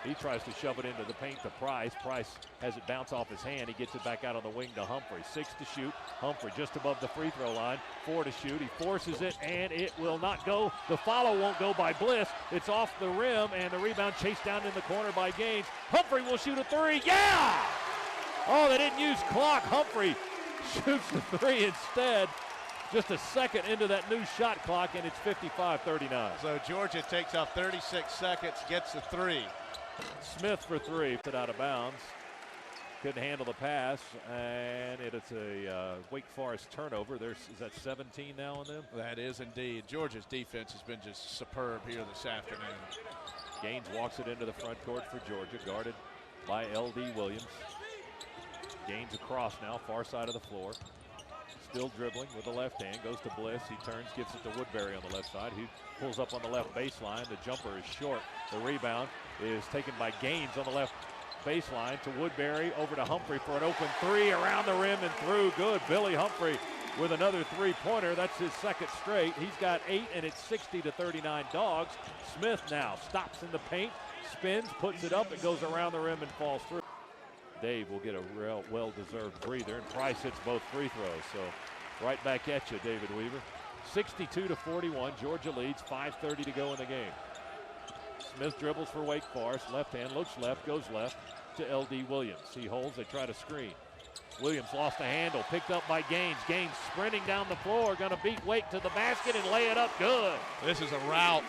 He tries to shove it into the paint to Price. Price has it bounce off his hand. He gets it back out on the wing to Humphrey. 6 to shoot. Humphrey just above the free throw line. 4 to shoot. He forces it, and it will not go. The follow won't go by Bliss. It's off the rim, and the rebound chased down in the corner by Gaines. Humphrey will shoot a 3. Yeah! Oh, they didn't use clock. Humphrey shoots the three instead. Just a second into that new shot clock, and it's 55-39. So Georgia takes off 36 seconds, gets the three. Smith for three, put out of bounds. Couldn't handle the pass, and it's a Wake Forest turnover. Is that 17 now on them? That is indeed. Georgia's defense has been just superb here this afternoon. Gaines walks it into the front court for Georgia, guarded by L.D. Williams. Gaines across now, far side of the floor. Still dribbling with the left hand, goes to Bliss. He turns, gives it to Woodbury on the left side. He pulls up on the left baseline. The jumper is short. The rebound is taken by Gaines on the left baseline to Woodbury, over to Humphrey for an open three, around the rim and through. Good. Billy Humphrey with another three-pointer. That's his second straight. He's got 8, and it's 60-39 Dogs. Smith now stops in the paint, spins, puts it up, it goes around the rim and falls through. Dave will get a real well-deserved breather, and Price hits both free throws. So right back at you, David Weaver. 62-41, Georgia leads, 5:30 to go in the game. Smith dribbles for Wake Forest, left hand, looks left, goes left to L.D. Williams. He holds, they try to screen. Williams lost the handle, picked up by Gaines. Gaines sprinting down the floor, gonna beat Wake to the basket and lay it up good. This is a rout.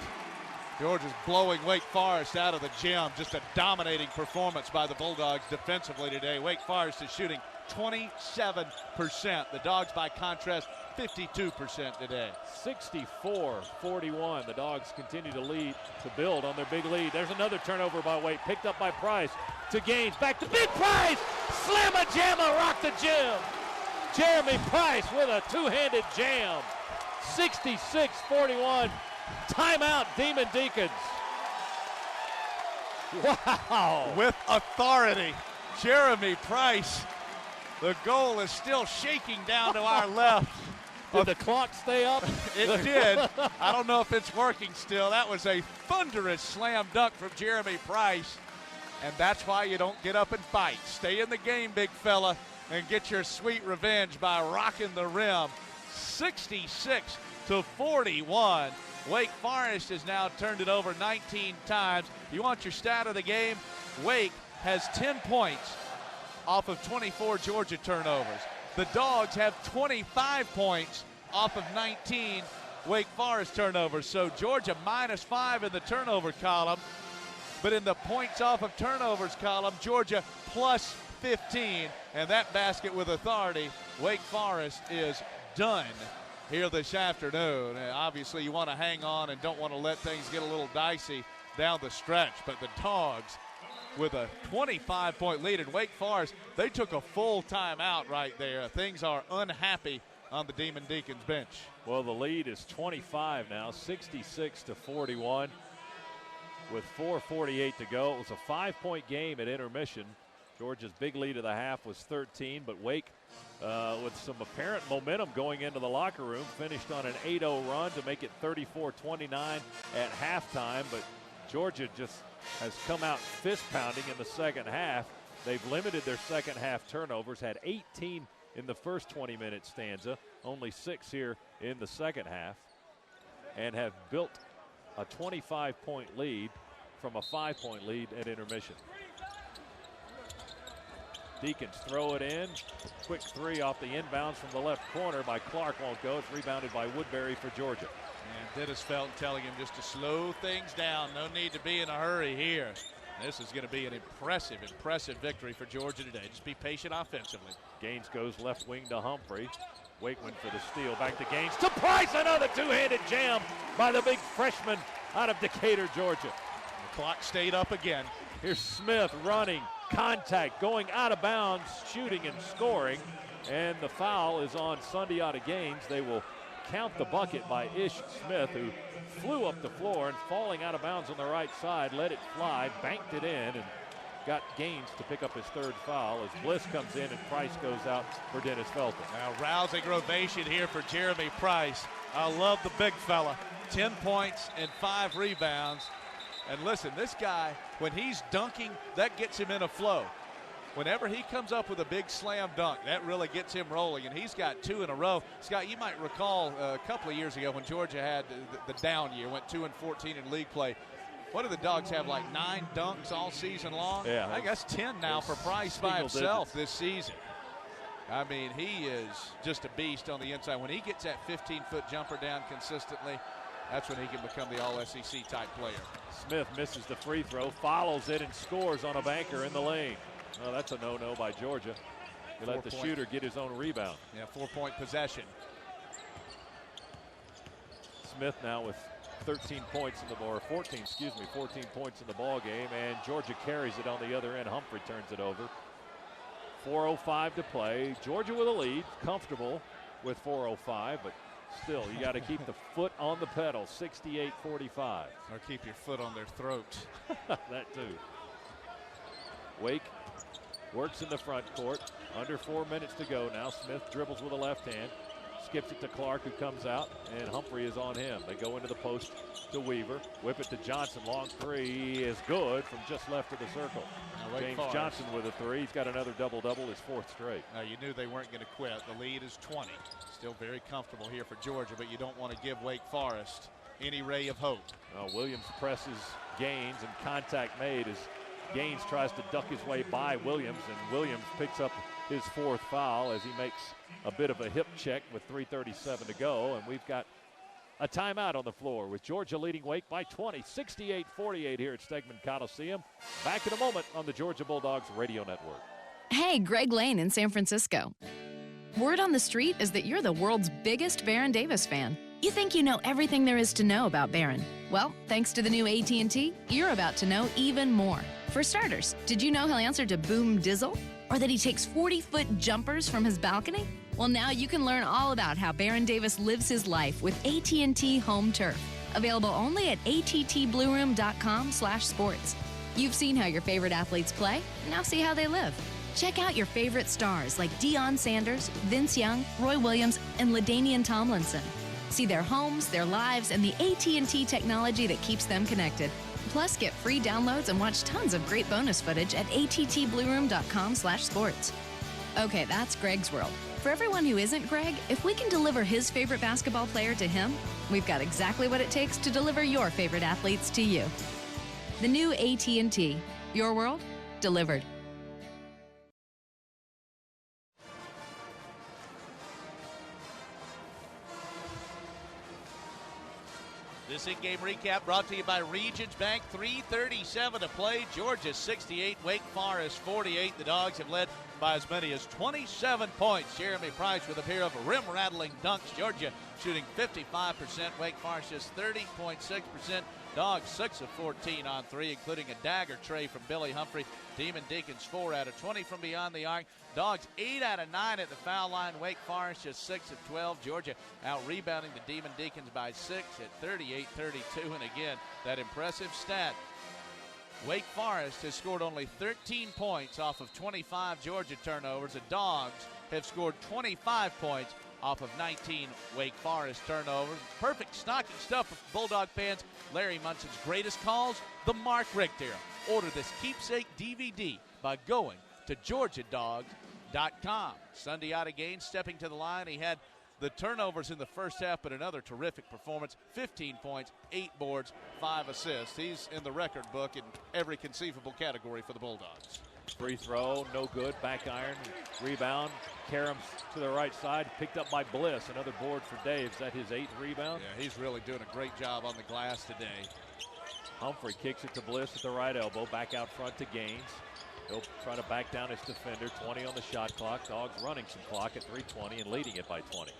Georgia's blowing Wake Forest out of the gym. Just a dominating performance by the Bulldogs defensively today. Wake Forest is shooting 27%. The Dogs, by contrast, 52% today. 64-41. The Dogs continue to build on their big lead. There's another turnover by Wake, picked up by Price to Gaines. Back to Big Price. Slamma-jamma, rock the gym. Jeremy Price with a two-handed jam. 66-41. Timeout, Demon Deacons. Wow. With authority, Jeremy Price. The goal is still shaking down to our left. Did the clock stay up? It did. I don't know if it's working still. That was a thunderous slam dunk from Jeremy Price. And that's why you don't get up and fight. Stay in the game, big fella, and get your sweet revenge by rocking the rim. 66-41. Wake Forest has now turned it over 19 times. You want your stat of the game? Wake has 10 points off of 24 Georgia turnovers. The Dogs have 25 points off of 19 Wake Forest turnovers. So Georgia -5 in the turnover column, but in the points off of turnovers column, Georgia +15. And that basket with authority, Wake Forest is done here this afternoon. And obviously you want to hang on and don't want to let things get a little dicey down the stretch, but the Dogs with a 25-point lead, and Wake Forest, they took a full timeout right there. Things are unhappy on the Demon Deacons bench. Well, the lead is 25 now, 66-41 with 4:48 to go. It was a 5-point game at intermission. Georgia's big lead of the half was 13, but Wake, with some apparent momentum going into the locker room, finished on an 8-0 run to make it 34-29 at halftime. But Georgia just has come out fist-pounding in the second half. They've limited their second half turnovers, had 18 in the first 20-minute stanza, only 6 here in the second half, and have built a 25-point lead from a 5-point lead at intermission. Deacons throw it in. Quick three off the inbounds from the left corner by Clark, won't go. It's rebounded by Woodbury for Georgia. And Dennis Felton telling him just to slow things down. No need to be in a hurry here. This is going to be an impressive victory for Georgia today. Just be patient offensively. Gaines goes left wing to Humphrey. Wakeman for the steal. Back to Gaines. To Price, another two-handed jam by the big freshman out of Decatur, Georgia. The clock stayed up again. Here's Smith running. Contact, going out of bounds, shooting and scoring. And the foul is on Sundiata Gaines. They will count the bucket by Ish Smith, who flew up the floor and falling out of bounds on the right side, let it fly, banked it in, and got Gaines to pick up his third foul as Bliss comes in and Price goes out for Dennis Felton. Now rousing ovation here for Jeremy Price. I love the big fella. 10 points and 5 rebounds. And listen, this guy, when he's dunking, that gets him in a flow. Whenever he comes up with a big slam dunk, that really gets him rolling, and he's got 2 in a row. Scott, you might recall a couple of years ago when Georgia had the down year, went 2-14 in league play. What do the Dogs have, like 9 dunks all season long? Yeah. I guess 10 now for Price by himself this season. I mean, he is just a beast on the inside. When he gets that 15-foot jumper down consistently, that's when he can become the all-SEC type player. Smith misses the free throw, follows it, and scores on a banker in the lane. Well, that's a no-no by Georgia. You let the shooter get his own rebound. Yeah, 4-point possession. Smith now with 13 points in the ball, or 14 points in the ball game, and Georgia carries it on the other end. Humphrey turns it over. 4:05 to play. Georgia with a lead, comfortable with 4:05, but still, you got to keep the foot on the pedal. 68-45. Or keep your foot on their throat. That too. Wake works in the front court. Under 4 minutes to go now. Smith dribbles with a left hand. Skips it to Clark, who comes out, and Humphrey is on him. They go into the post to Weaver. Whip it to Johnson. Long three is good from just left of the circle. James Johnson with a three. He's got another double-double, his 4th straight. Now, you knew they weren't going to quit. The lead is 20. Still very comfortable here for Georgia, but you don't want to give Wake Forest any ray of hope. Williams presses Gaines, and contact made as Gaines tries to duck his way by Williams, and Williams picks up his 4th foul as he makes a bit of a hip check with 3:37 to go, and we've got a timeout on the floor with Georgia leading Wake by 20, 68-48 here at Stegman Coliseum. Back in a moment on the Georgia Bulldogs Radio Network. Hey, Greg Lane in San Francisco. Word on the street is that you're the world's biggest Baron Davis fan. You think you know everything there is to know about Baron. Well, thanks to the new AT&T, you're about to know even more. For starters, did you know he'll answer to Boom Dizzle? Or that he takes 40-foot jumpers from his balcony? Well, now you can learn all about how Baron Davis lives his life with AT&T Home Turf. Available only at attblueroom.com/sports. You've seen how your favorite athletes play. Now see how they live. Check out your favorite stars like Deion Sanders, Vince Young, Roy Williams, and LaDainian Tomlinson. See their homes, their lives, and the AT&T technology that keeps them connected. Plus, get free downloads and watch tons of great bonus footage at attblueroom.com/sports. Okay, that's Greg's world. For everyone who isn't Greg, if we can deliver his favorite basketball player to him, we've got exactly what it takes to deliver your favorite athletes to you. The new AT&T. Your world, delivered. This in-game recap brought to you by Regions Bank. 3:37 to play. Georgia 68, Wake Forest 48. The Dogs have led by as many as 27 points. Jeremy Price with a pair of rim-rattling dunks. Georgia shooting 55%. Wake Forest just 30.6%. Dogs 6 of 14 on 3, including a dagger tray from Billy Humphrey. Demon Deacons 4 out of 20 from beyond the arc. Dogs 8 out of 9 at the foul line. Wake Forest just 6 of 12. Georgia out rebounding the Demon Deacons by 6 at 38-32. And again, that impressive stat. Wake Forest has scored only 13 points off of 25 Georgia turnovers. The Dogs have scored 25 points off of 19 Wake Forest turnovers. Perfect stocking stuff for Bulldog fans. Larry Munson's greatest calls, the Mark Richt era. Order this keepsake DVD by going to GeorgiaDogs.com. Sundiata Gaines stepping to the line. He had the turnovers in the first half, but another terrific performance. 15 points, 8 boards, 5 assists. He's in the record book in every conceivable category for the Bulldogs. Free throw, no good. Back iron, rebound. Karams to the right side, picked up by Bliss. Another board for Dave. Is that his 8th rebound? Yeah, he's really doing a great job on the glass today. Humphrey kicks it to Bliss at the right elbow. Back out front to Gaines. He'll try to back down his defender. 20 on the shot clock. Dogs running some clock at 3:20 and leading it by 20.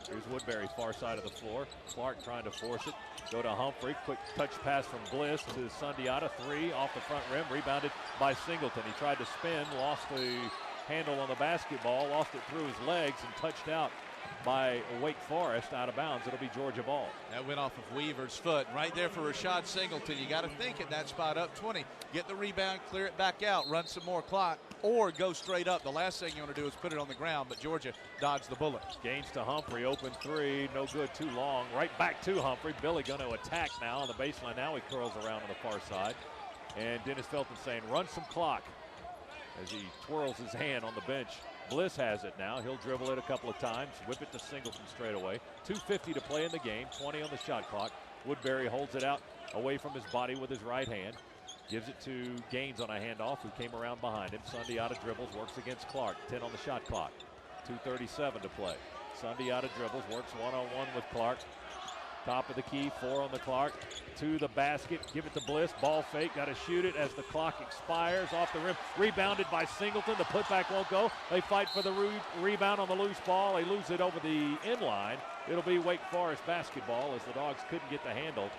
Here's Woodbury's far side of the floor. Clark trying to force it. Go to Humphrey. Quick touch pass from Bliss to Sundiata. 3 off the front rim. Rebounded by Singleton. He tried to spin. Lost the handle on the basketball. Lost it through his legs and touched out by Wake Forest out of bounds. It'll be Georgia ball. That went off of Weaver's foot. Right there for Rashad Singleton. You got to think at that spot up 20. Get the rebound, clear it back out, run some more clock, or go straight up. The last thing you want to do is put it on the ground, but Georgia dodged the bullet. Gaines to Humphrey, open 3, no good, too long. Right back to Humphrey. Billy going to attack now on the baseline. Now he curls around on the far side. And Dennis Felton saying, run some clock, as he twirls his hand on the bench. Bliss has it now. He'll dribble it a couple of times, whip it to Singleton straight away. 2:50 to play in the game, 20 on the shot clock. Woodbury holds it out away from his body with his right hand. Gives it to Gaines on a handoff, who came around behind him. Sundiata dribbles, works against Clark. 10 on the shot clock. 2:37 to play. Sundiata dribbles, works one-on-one with Clark. Top of the key, 4 on the Clark. To the basket, give it to Bliss. Ball fake, got to shoot it as the clock expires. Off the rim, rebounded by Singleton. The putback won't go. They fight for the rebound on the loose ball. They lose it over the inline. It'll be Wake Forest basketball as the Dogs couldn't get the handle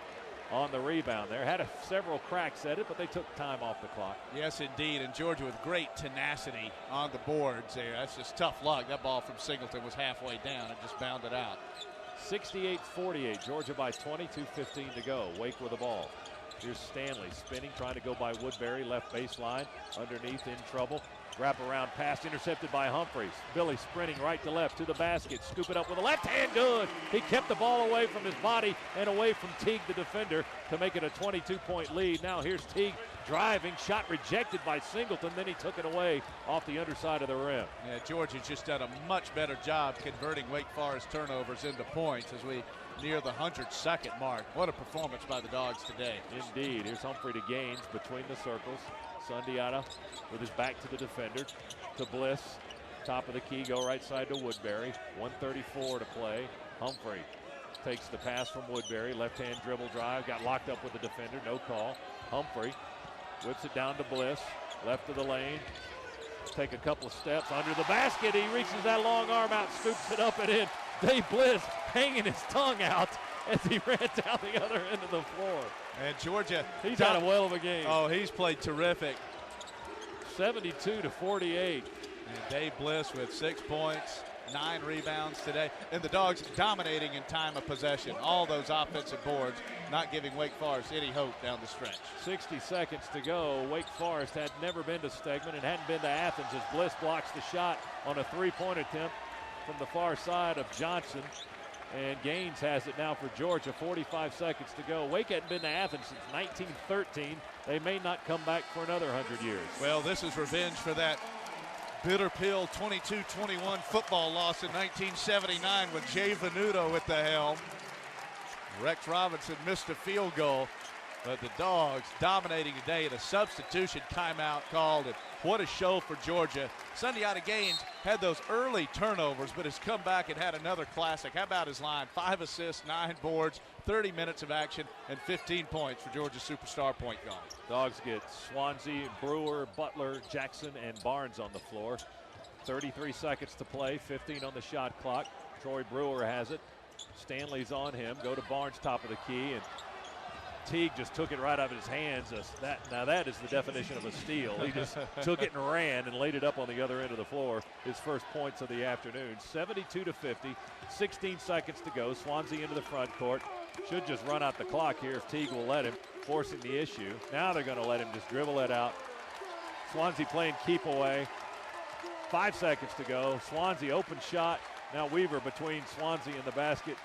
on the rebound there. Had several cracks at it, but they took time off the clock. Yes, indeed, and Georgia with great tenacity on the boards there. That's just tough luck. That ball from Singleton was halfway down and just bounded out. 68-48, Georgia by 20, 2:15 to go. Wake with the ball. Here's Stanley spinning, trying to go by Woodbury, left baseline, underneath, in trouble. Wrap around pass intercepted by Humphreys. Billy sprinting right to left to the basket. Scoop it up with a left hand, good. He kept the ball away from his body and away from Teague, the defender, to make it a 22-point lead. Now here's Teague driving, shot rejected by Singleton, then he took it away off the underside of the rim. Yeah, Georgia's just done a much better job converting Wake Forest turnovers into points as we near the 102nd mark. What a performance by the Dogs today. Indeed. Here's Humphrey to Gaines between the circles. Sundiata with his back to the defender, to Bliss. Top of the key, go right side to Woodbury. 1:34 to play. Humphrey takes the pass from Woodbury. Left-hand dribble drive, got locked up with the defender, no call. Humphrey whips it down to Bliss, left of the lane. Take a couple of steps under the basket. He reaches that long arm out, scoops it up and in. Dave Bliss hanging his tongue out as he ran down the other end of the floor. And Georgia, he's had a well of a game. Oh, he's played terrific. 72-48. And Dave Bliss with 6 points, 9 rebounds today. And the Dogs dominating in time of possession. All those offensive boards, not giving Wake Forest any hope down the stretch. 60 seconds to go. Wake Forest had never been to Stegman and hadn't been to Athens as Bliss blocks the shot on a three-point attempt from the far side of Johnson. And Gaines has it now for Georgia. 45 seconds to go. Wake hadn't been to Athens since 1913. They may not come back for another 100 years. Well, this is revenge for that bitter pill 22-21 football loss in 1979 with Jay Venuto at the helm. Rex Robinson missed a field goal, but the Dogs dominating today in a substitution timeout called. And what a show for Georgia. Sundiata Gaines had those early turnovers, but has come back and had another classic. How about his line? 5 assists, 9 boards, 30 minutes of action, and 15 points for Georgia's superstar point guard. Dogs get Swansea, Brewer, Butler, Jackson, and Barnes on the floor. 33 seconds to play, 15 on the shot clock. Troy Brewer has it. Stanley's on him. Go to Barnes, top of the key, and Teague just took it right out of his hands. Now that is the definition of a steal. He just took it and ran and laid it up on the other end of the floor. His first points of the afternoon. 72-50, 16 seconds to go. Swansea into the front court. Should just run out the clock here if Teague will let him, forcing the issue. Now they're going to let him just dribble it out. Swansea playing keep away. 5 seconds to go. Swansea open shot. Now Weaver between Swansea and the basket.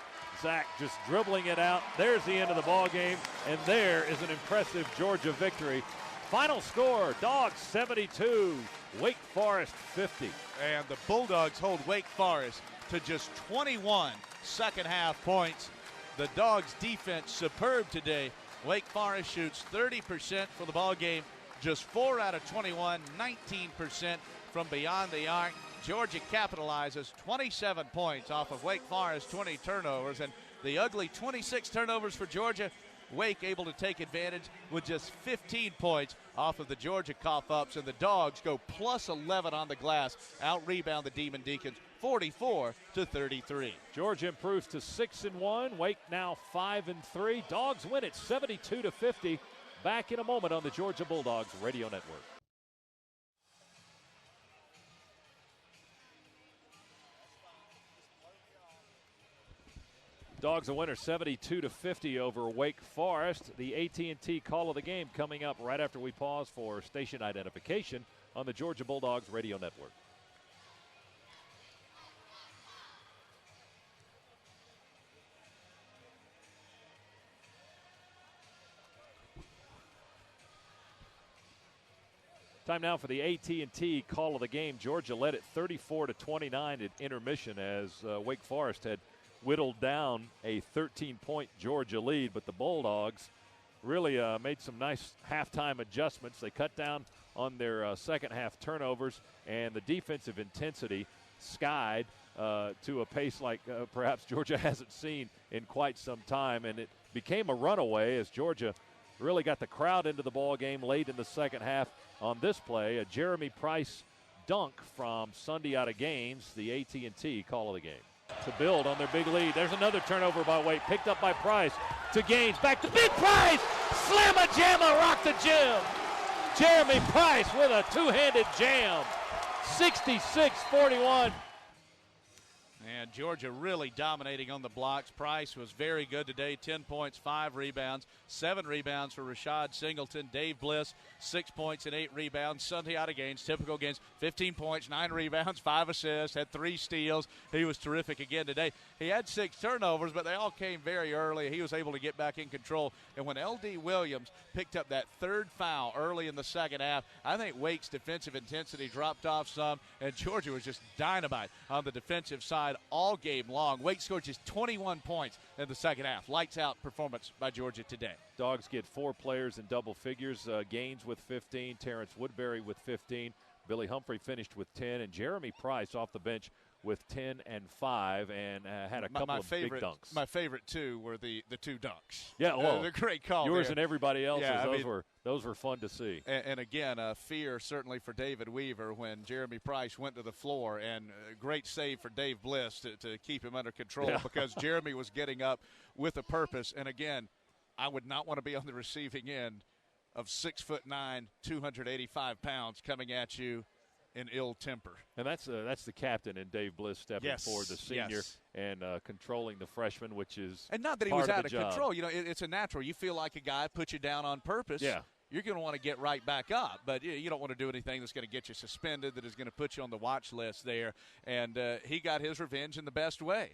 Zach just dribbling it out. There's the end of the ball game, and there is an impressive Georgia victory. Final score, Dogs 72, Wake Forest 50. And the Bulldogs hold Wake Forest to just 21 second half points. The Dogs defense superb today. Wake Forest shoots 30% for the ball game, just 4 out of 21, 19% from beyond the arc. Georgia capitalizes 27 points off of Wake Forest, 20 turnovers, and the ugly 26 turnovers for Georgia. Wake able to take advantage with just 15 points off of the Georgia cough-ups, and the Dogs go plus 11 on the glass, out-rebound the Demon Deacons 44-33. Georgia improves to 6-1. Wake now 5-3. Dogs win it 72-50. Back in a moment on the Georgia Bulldogs Radio Network. Dogs a winner 72-50 over Wake Forest. The AT&T call of the game coming up right after we pause for station identification on the Georgia Bulldogs Radio Network. Time now for the AT&T call of the game. Georgia led it 34-29 at intermission as Wake Forest had whittled down a 13-point Georgia lead, but the Bulldogs really made some nice halftime adjustments. They cut down on their second half turnovers, and the defensive intensity skied to a pace like perhaps Georgia hasn't seen in quite some time, and it became a runaway as Georgia really got the crowd into the ball game late in the second half on this play. A Jeremy Price dunk from Sunday out of Gaines, the AT&T call of the game. To build on their big lead. There's another turnover by Waite, picked up by Price. To Gaines, back to Big Price! Slamma-jamma, rock the gym! Jeremy Price with a two-handed jam. 66-41. And Georgia really dominating on the blocks. Price was very good today. 10 points, 5 rebounds, 7 rebounds for Rashad Singleton. Dave Bliss, 6 points and 8 rebounds. Sunday out of Gaines, typical Gaines, 15 points, 9 rebounds, 5 assists, had 3 steals. He was terrific again today. He had 6 turnovers, but they all came very early. He was able to get back in control. And when L.D. Williams picked up that third foul early in the second half, I think Wake's defensive intensity dropped off some, and Georgia was just dynamite on the defensive side all game long. Wake scored just 21 points in the second half. Lights out performance by Georgia today. Dogs get 4 players in double figures. Gaines with 15, Terrence Woodbury with 15, Billy Humphrey finished with 10, and Jeremy Price off the bench with 10 and 5, and had a couple of big dunks. My favorite two were the 2 dunks. Yeah, well, the great call. Yours there. And everybody else's. Yeah, those were fun to see. And again, fear certainly for David Weaver when Jeremy Price went to the floor, and a great save for Dave Bliss to keep him under control because Jeremy was getting up with a purpose. And again, I would not want to be on the receiving end of 6'9", 285 pounds coming at you in ill temper. And that's the captain in Dave Bliss stepping forward, the senior, and controlling the freshman, which is and not that he was out of control. You know, it's a natural. You feel like a guy put you down on purpose. Yeah. You're going to want to get right back up, but you don't want to do anything that's going to get you suspended, that is going to put you on the watch list there. And he got his revenge in the best way.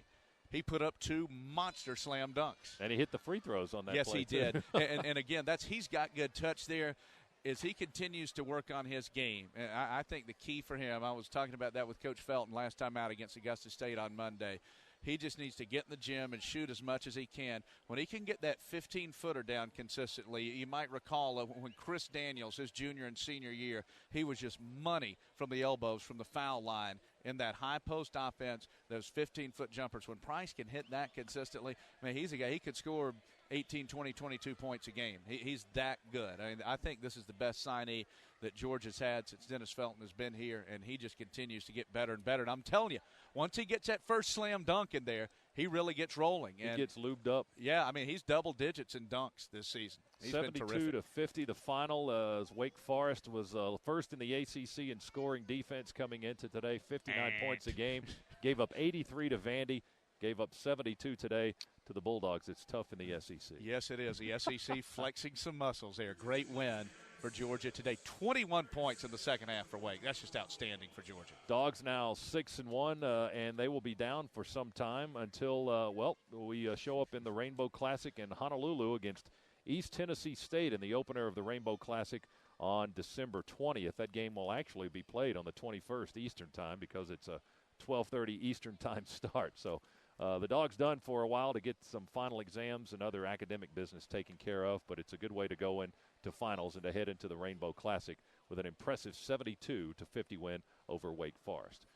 He put up 2 monster slam dunks. And he hit the free throws on that play. Yes, he did. and again, he's got good touch there. As he continues to work on his game, and I think the key for him, I was talking about that with Coach Felton last time out against Augusta State on Monday, he just needs to get in the gym and shoot as much as he can. When he can get that 15-footer down consistently, you might recall when Chris Daniels, his junior and senior year, he was just money from the elbows from the foul line in that high post offense, those 15-foot jumpers. When Price can hit that consistently, I mean, he's a guy, he could score 18, 20, 22 points a game. He's that good. I mean, I think this is the best signee that Georgia's had since Dennis Felton has been here, and he just continues to get better and better. And I'm telling you, once he gets that first slam dunk in there, he really gets rolling. He gets lubed up. Yeah, I mean, he's double digits in dunks this season. He's 72 to 50, the final. As Wake Forest was first in the ACC in scoring defense coming into today, 59 points a game. Gave up 83 to Vandy. Gave up 72 today to the Bulldogs. It's tough in the SEC. Yes, it is. The SEC flexing some muscles there. Great win for Georgia today. 21 points in the second half for Wake. That's just outstanding for Georgia. Dogs now 6-1, and they will be down for some time until, we show up in the Rainbow Classic in Honolulu against East Tennessee State in the opener of the Rainbow Classic on December 20th. That game will actually be played on the 21st Eastern time because it's a 12:30 Eastern time start. So the Dogs done for a while to get some final exams and other academic business taken care of, but it's a good way to go into finals and to head into the Rainbow Classic with an impressive 72 to 50 win over Wake Forest.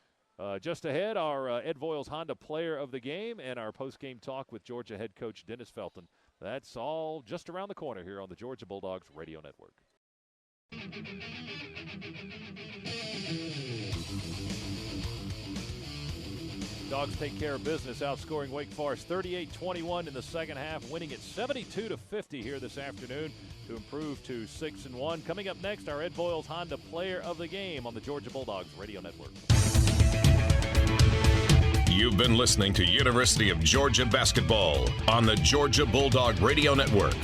Just ahead, our Ed Voiles Honda Player of the Game and our post-game talk with Georgia head coach Dennis Felton. That's all just around the corner here on the Georgia Bulldogs Radio Network. Dogs take care of business, outscoring Wake Forest 38-21 in the second half, winning it 72-50 here this afternoon to improve to 6-1. Coming up next, our Ed Voiles Honda Player of the Game on the Georgia Bulldogs Radio Network. You've been listening to University of Georgia Basketball on the Georgia Bulldog Radio Network.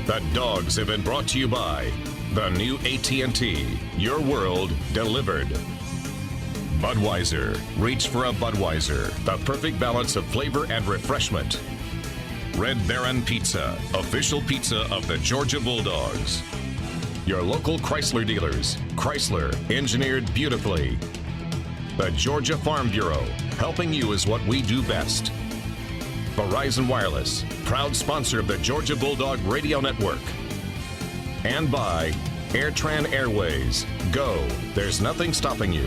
The Dogs have been brought to you by the new AT&T, your world delivered. Budweiser, reach for a Budweiser, the perfect balance of flavor and refreshment. Red Baron Pizza, official pizza of the Georgia Bulldogs. Your local Chrysler dealers, Chrysler, engineered beautifully. The Georgia Farm Bureau, helping you is what we do best. Verizon Wireless, proud sponsor of the Georgia Bulldog Radio Network. And by AirTran Airways. Go. There's nothing stopping you.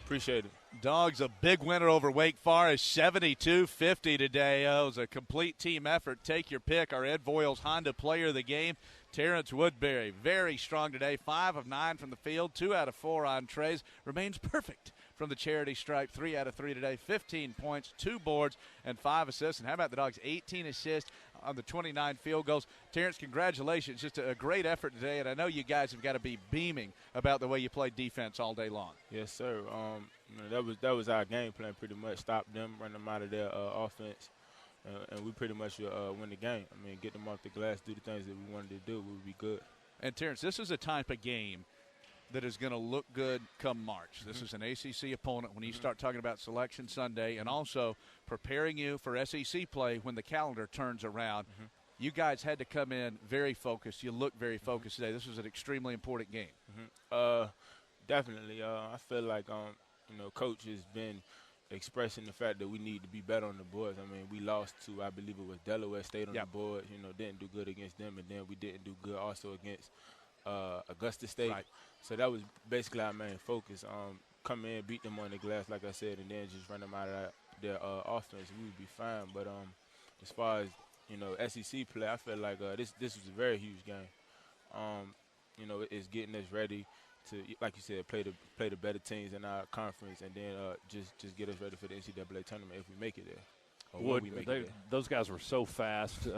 Appreciate it. Dogs a big winner over Wake Forest, 72-50 today. It was a complete team effort. Take your pick. Our Ed Voiles Honda Player of the Game, Terrence Woodbury, very strong today. 5 of 9 from the field, 2 out of 4 on trays. Remains perfect from the charity stripe. 3 out of 3 today. 15 points, 2 boards, and 5 assists. And how about the Dogs? 18 assists on the 29 field goals. Terrence, congratulations. Just a great effort today, and I know you guys have got to be beaming about the way you played defense all day long. Yes, sir. That was our game plan pretty much. Stop them, run them out of their offense, and we pretty much win the game. I mean, get them off the glass, do the things that we wanted to do. We would be good. And, Terrence, this is a type of game that is going to look good come March. This is an ACC opponent when you start talking about Selection Sunday and also preparing you for SEC play when the calendar turns around. You guys had to come in very focused. You look very focused today. This was an extremely important game. Definitely. I feel like, Coach has been expressing the fact that we need to be better on the boards. I mean, we lost to, I believe it was Delaware State on the board. Didn't do good against them, and then we didn't do good also against Augusta State. Right. So that was basically our main focus. Come in, beat them on the glass, like I said, and then just run them out of their offense. We would be fine. But as far as SEC play, I feel like this was a very huge game. It's getting us ready to, like you said, play the better teams in our conference, and then just get us ready for the NCAA tournament if we make it there. Those guys were so fast.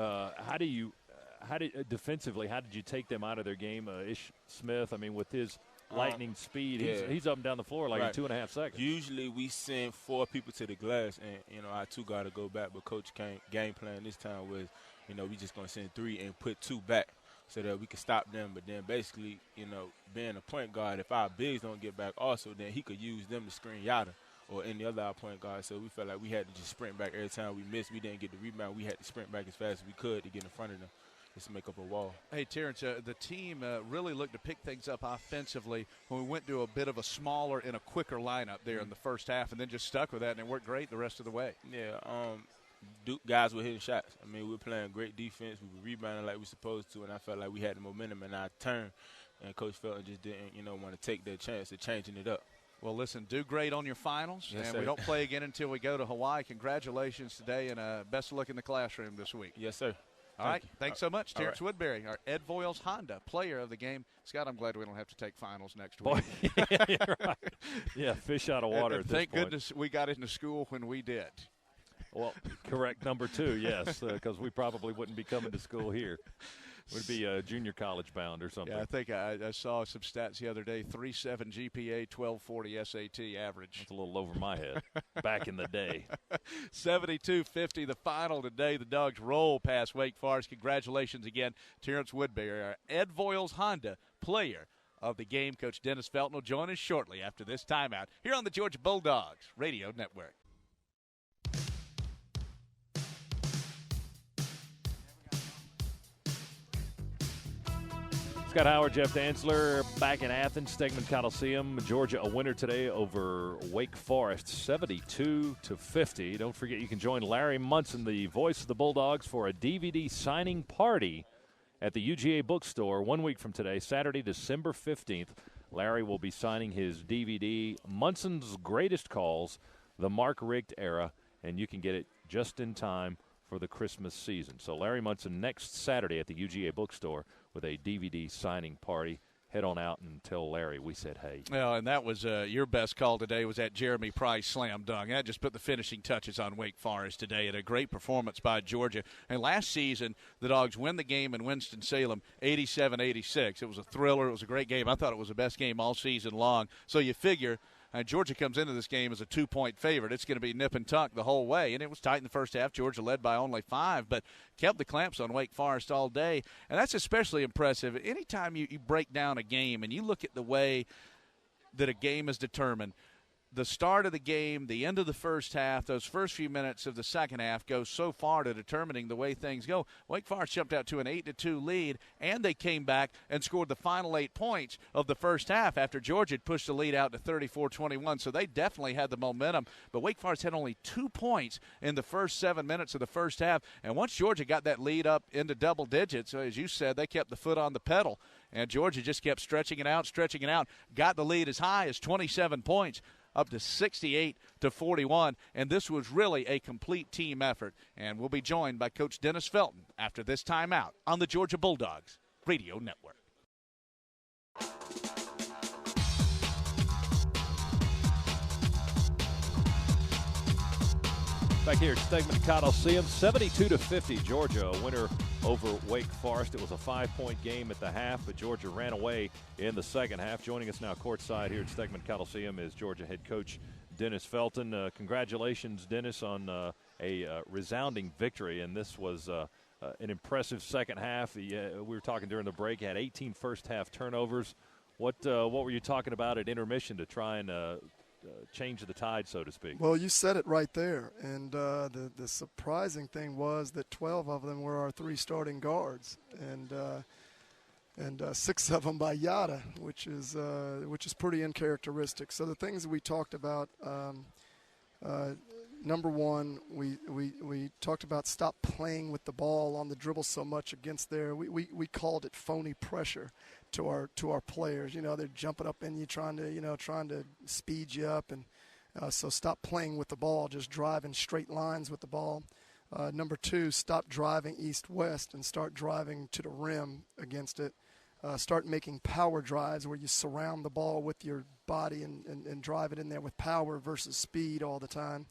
Defensively, how did you take them out of their game? Ish Smith, I mean, with his lightning speed, he's up and down the floor like in 2.5 seconds. Usually we send 4 people to the glass, and our 2 got to go back. But Coach game plan this time was, we just going to send 3 and put 2 back so that we can stop them. But then basically, being a point guard, if our bigs don't get back also, then he could use them to screen Yada or any other our point guard. So we felt like we had to just sprint back every time we missed. We didn't get the rebound. We had to sprint back as fast as we could to get in front of them. Just to make up a wall. Hey, Terrence, the team really looked to pick things up offensively when we went to a bit of a smaller and a quicker lineup there in the first half, and then just stuck with that, and it worked great the rest of the way. Yeah, guys were hitting shots. I mean, we were playing great defense. We were rebounding like we were supposed to, and I felt like we had the momentum in our turn, and Coach Felton just didn't, want to take that chance of changing it up. Well, listen, do great on your finals, yes, and sir. We don't play again until we go to Hawaii. Congratulations today, and best of luck in the classroom this week. Yes, sir. All right. Thanks so much, Terrence right. Woodbury, our Ed Voiles Honda Player of the Game. Scott, I'm glad we don't have to take finals next week. Right. Yeah, fish out of water and at this thank point. goodness we got into school when we did. Well, correct number 2, yes, because we probably wouldn't be coming to school here. We'd be junior college bound or something. Yeah, I think I saw some stats the other day, 3.7 GPA, 1240 SAT average. That's a little over my head back in the day. 72-50, the final today. The Dogs roll past Wake Forest. Congratulations again, Terrence Woodbury, our Ed Voiles Honda Player of the Game. Coach Dennis Felton will join us shortly after this timeout here on the Georgia Bulldogs Radio Network. Scott Howard, Jeff Dantzler back in Athens, Stegman Coliseum. Georgia a winner today over Wake Forest, 72-50. Don't forget you can join Larry Munson, the voice of the Bulldogs, for a DVD signing party at the UGA bookstore 1 week from today, Saturday, December 15th. Larry will be signing his DVD, Munson's Greatest Calls, the Mark Richt Era, and you can get it just in time for the Christmas season. So Larry Munson next Saturday at the UGA bookstore with a DVD signing party. head on out and tell Larry we said hey. Well, and that was your best call today was that Jeremy Price slam dunk. That just put the finishing touches on Wake Forest today, and a great performance by Georgia. And last season, the Dogs win the game in Winston-Salem 87-86. It was a thriller. It was a great game. I thought it was the best game all season long. So you figure Georgia comes into this game as a 2-point favorite. It's going to be nip and tuck the whole way. And it was tight in the first half. Georgia led by only 5, but kept the clamps on Wake Forest all day. And that's especially impressive. Anytime you break down a game and you look at the way that a game is determined, the start of the game, the end of the first half, those first few minutes of the second half go so far to determining the way things go. Wake Forest jumped out to an 8-2 lead, and they came back and scored the final 8 points of the first half after Georgia had pushed the lead out to 34-21. So they definitely had the momentum. But Wake Forest had only 2 points in the first 7 minutes of the first half. And once Georgia got that lead up into double digits, as you said, they kept the foot on the pedal. And Georgia just kept stretching it out, got the lead as high as 27 points. Up to 68-41, and this was really a complete team effort. And we'll be joined by Coach Dennis Felton after this timeout on the Georgia Bulldogs Radio Network. Back here at Stegman Coliseum, 72-50, Georgia a winner over Wake Forest. It was a 5-point game at the half, but Georgia ran away in the second half. Joining us now courtside here at Stegman Coliseum is Georgia head coach Dennis Felton. Congratulations, Dennis, on a resounding victory, and this was an impressive second half. We were talking during the break, had 18 first-half turnovers. What were you talking about at intermission to try and change the tide, so to speak? Well, you said it right there, and the surprising thing was that 12 of them were our 3 starting guards, and 6 of them by Yada, which is pretty uncharacteristic. So the things that we talked about, number one, we talked about stop playing with the ball on the dribble so much against there. We called it phony pressure to our players. You know, they're jumping up in you, trying to speed you up, and so stop playing with the ball, just driving straight lines with the ball. Number 2, stop driving east-west and start driving to the rim against it. Start making power drives where you surround the ball with your body and drive it in there with power versus speed all the time.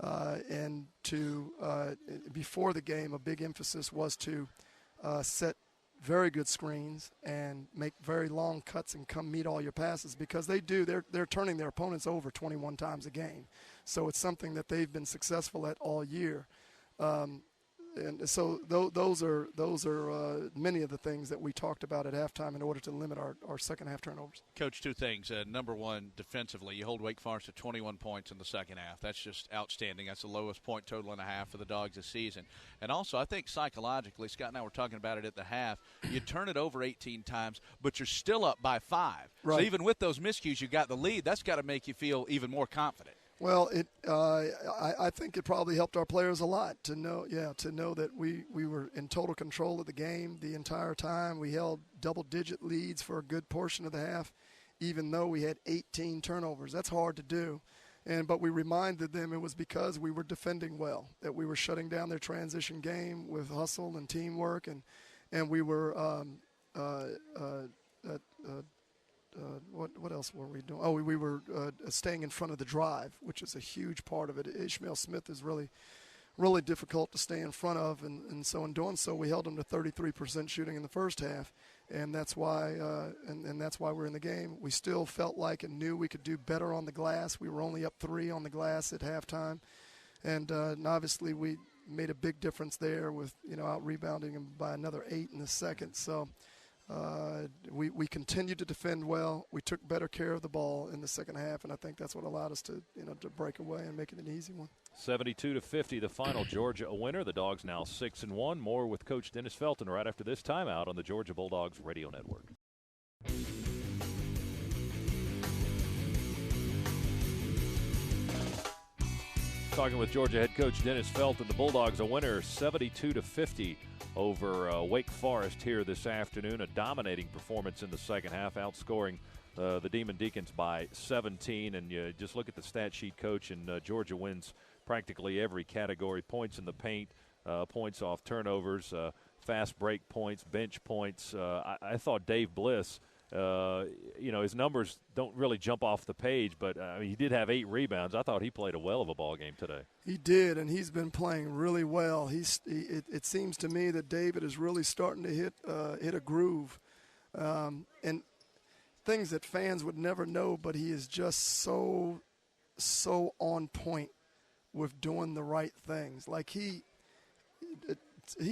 And before the game, a big emphasis was to set very good screens and make very long cuts and come meet all your passes, because they're turning their opponents over 21 times a game. So it's something that they've been successful at all year. And so those are many of the things that we talked about at halftime in order to limit our second half turnovers. Coach, 2 things. Number one, defensively, you hold Wake Forest to 21 points in the second half. That's just outstanding. That's the lowest point total and a half for the Dogs this season. And also, I think psychologically, Scott and I were talking about it at the half, you turn it over 18 times, but you're still up by 5. Right. So even with those miscues, you got the lead. That's got to make you feel even more confident. Well, I think it probably helped our players a lot to know that we were in total control of the game the entire time. We held double-digit leads for a good portion of the half, even though we had 18 turnovers. That's hard to do, but we reminded them it was because we were defending well, that we were shutting down their transition game with hustle and teamwork, and we were what else were we doing? Oh, we were staying in front of the drive, which is a huge part of it. Ishmael Smith is really, really difficult to stay in front of, and so in doing so, we held him to 33% shooting in the first half, and that's why and that's why we're in the game. We still felt like and knew we could do better on the glass. We were only up 3 on the glass at halftime, and obviously we made a big difference there with out rebounding him by another 8 in the second. So. We continued to defend well. We took better care of the ball in the second half, and I think that's what allowed us to to break away and make it an easy one. 72-50, the final. Georgia a winner. The Dogs now 6-1. More with Coach Dennis Felton right after this timeout on the Georgia Bulldogs Radio Network. Talking with Georgia head coach Dennis Felton. The Bulldogs a winner 72-50 over Wake Forest here this afternoon. A dominating performance in the second half, outscoring the Demon Deacons by 17. And you just look at the stat sheet, Coach, and Georgia wins practically every category: points in the paint, points off turnovers, fast break points, bench points. I thought Dave Bliss His numbers don't really jump off the page, but he did have 8 rebounds. I thought he played a well of a ball game today. He did, and he's been playing really well. It seems to me that David is really starting to hit a groove, and things that fans would never know, but he is just so on point with doing the right things. Like he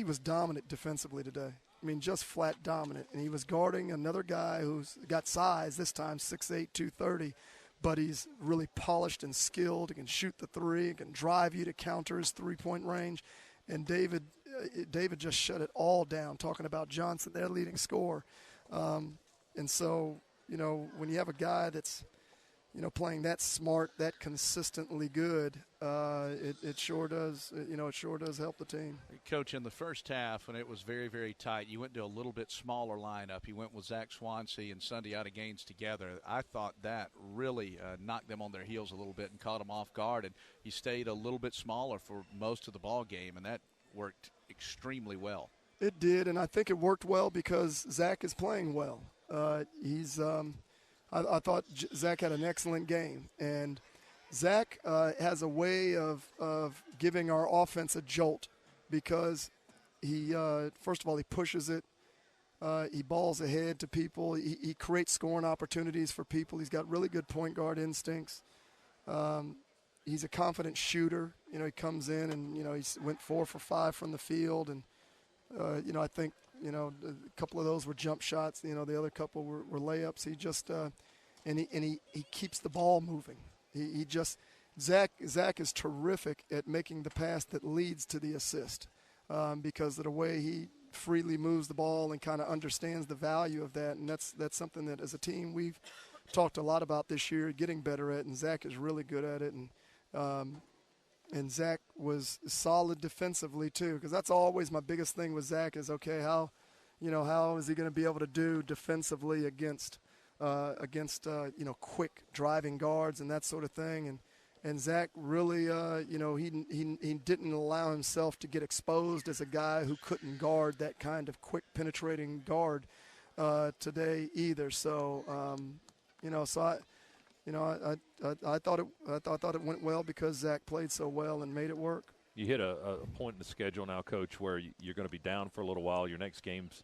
was dominant defensively today. I mean, just flat dominant. And he was guarding another guy who's got size this time, 6'8", 230, but he's really polished and skilled. He can shoot the three, he can drive you to counter his three-point range. And David just shut it all down, talking about Johnson, their leading scorer. And so, when you have a guy that's, playing that smart, that consistently good, it sure does. It sure does help the team. Coach, in the first half, when it was very, very tight, you went to a little bit smaller lineup. You went with Zach Swansea and Sunday UGAAINC together. I thought that really knocked them on their heels a little bit and caught them off guard. And you stayed a little bit smaller for most of the ball game, and that worked extremely well. It did, and I think it worked well because Zach is playing well. I thought Zach had an excellent game, and Zach has a way of giving our offense a jolt because he, first of all, he pushes it. He balls ahead to people. He creates scoring opportunities for people. He's got really good point guard instincts. He's a confident shooter. He comes in and, he went 4 for 5 from the field, and, I think, a couple of those were jump shots. The other couple were layups. He just and he keeps the ball moving. Zach is terrific at making the pass that leads to the assist because of the way he freely moves the ball and kind of understands the value of that. And that's something that as a team we've talked a lot about this year, getting better at. And Zach is really good at it. And Zach was solid defensively too, because that's always my biggest thing with Zach is, okay, how is he going to be able to do defensively against quick driving guards and that sort of thing. And Zach really, he didn't allow himself to get exposed as a guy who couldn't guard that kind of quick penetrating guard today either. So, I thought it went well because Zach played so well and made it work. You hit a point in the schedule now, Coach, where you're going to be down for a little while. Your next game's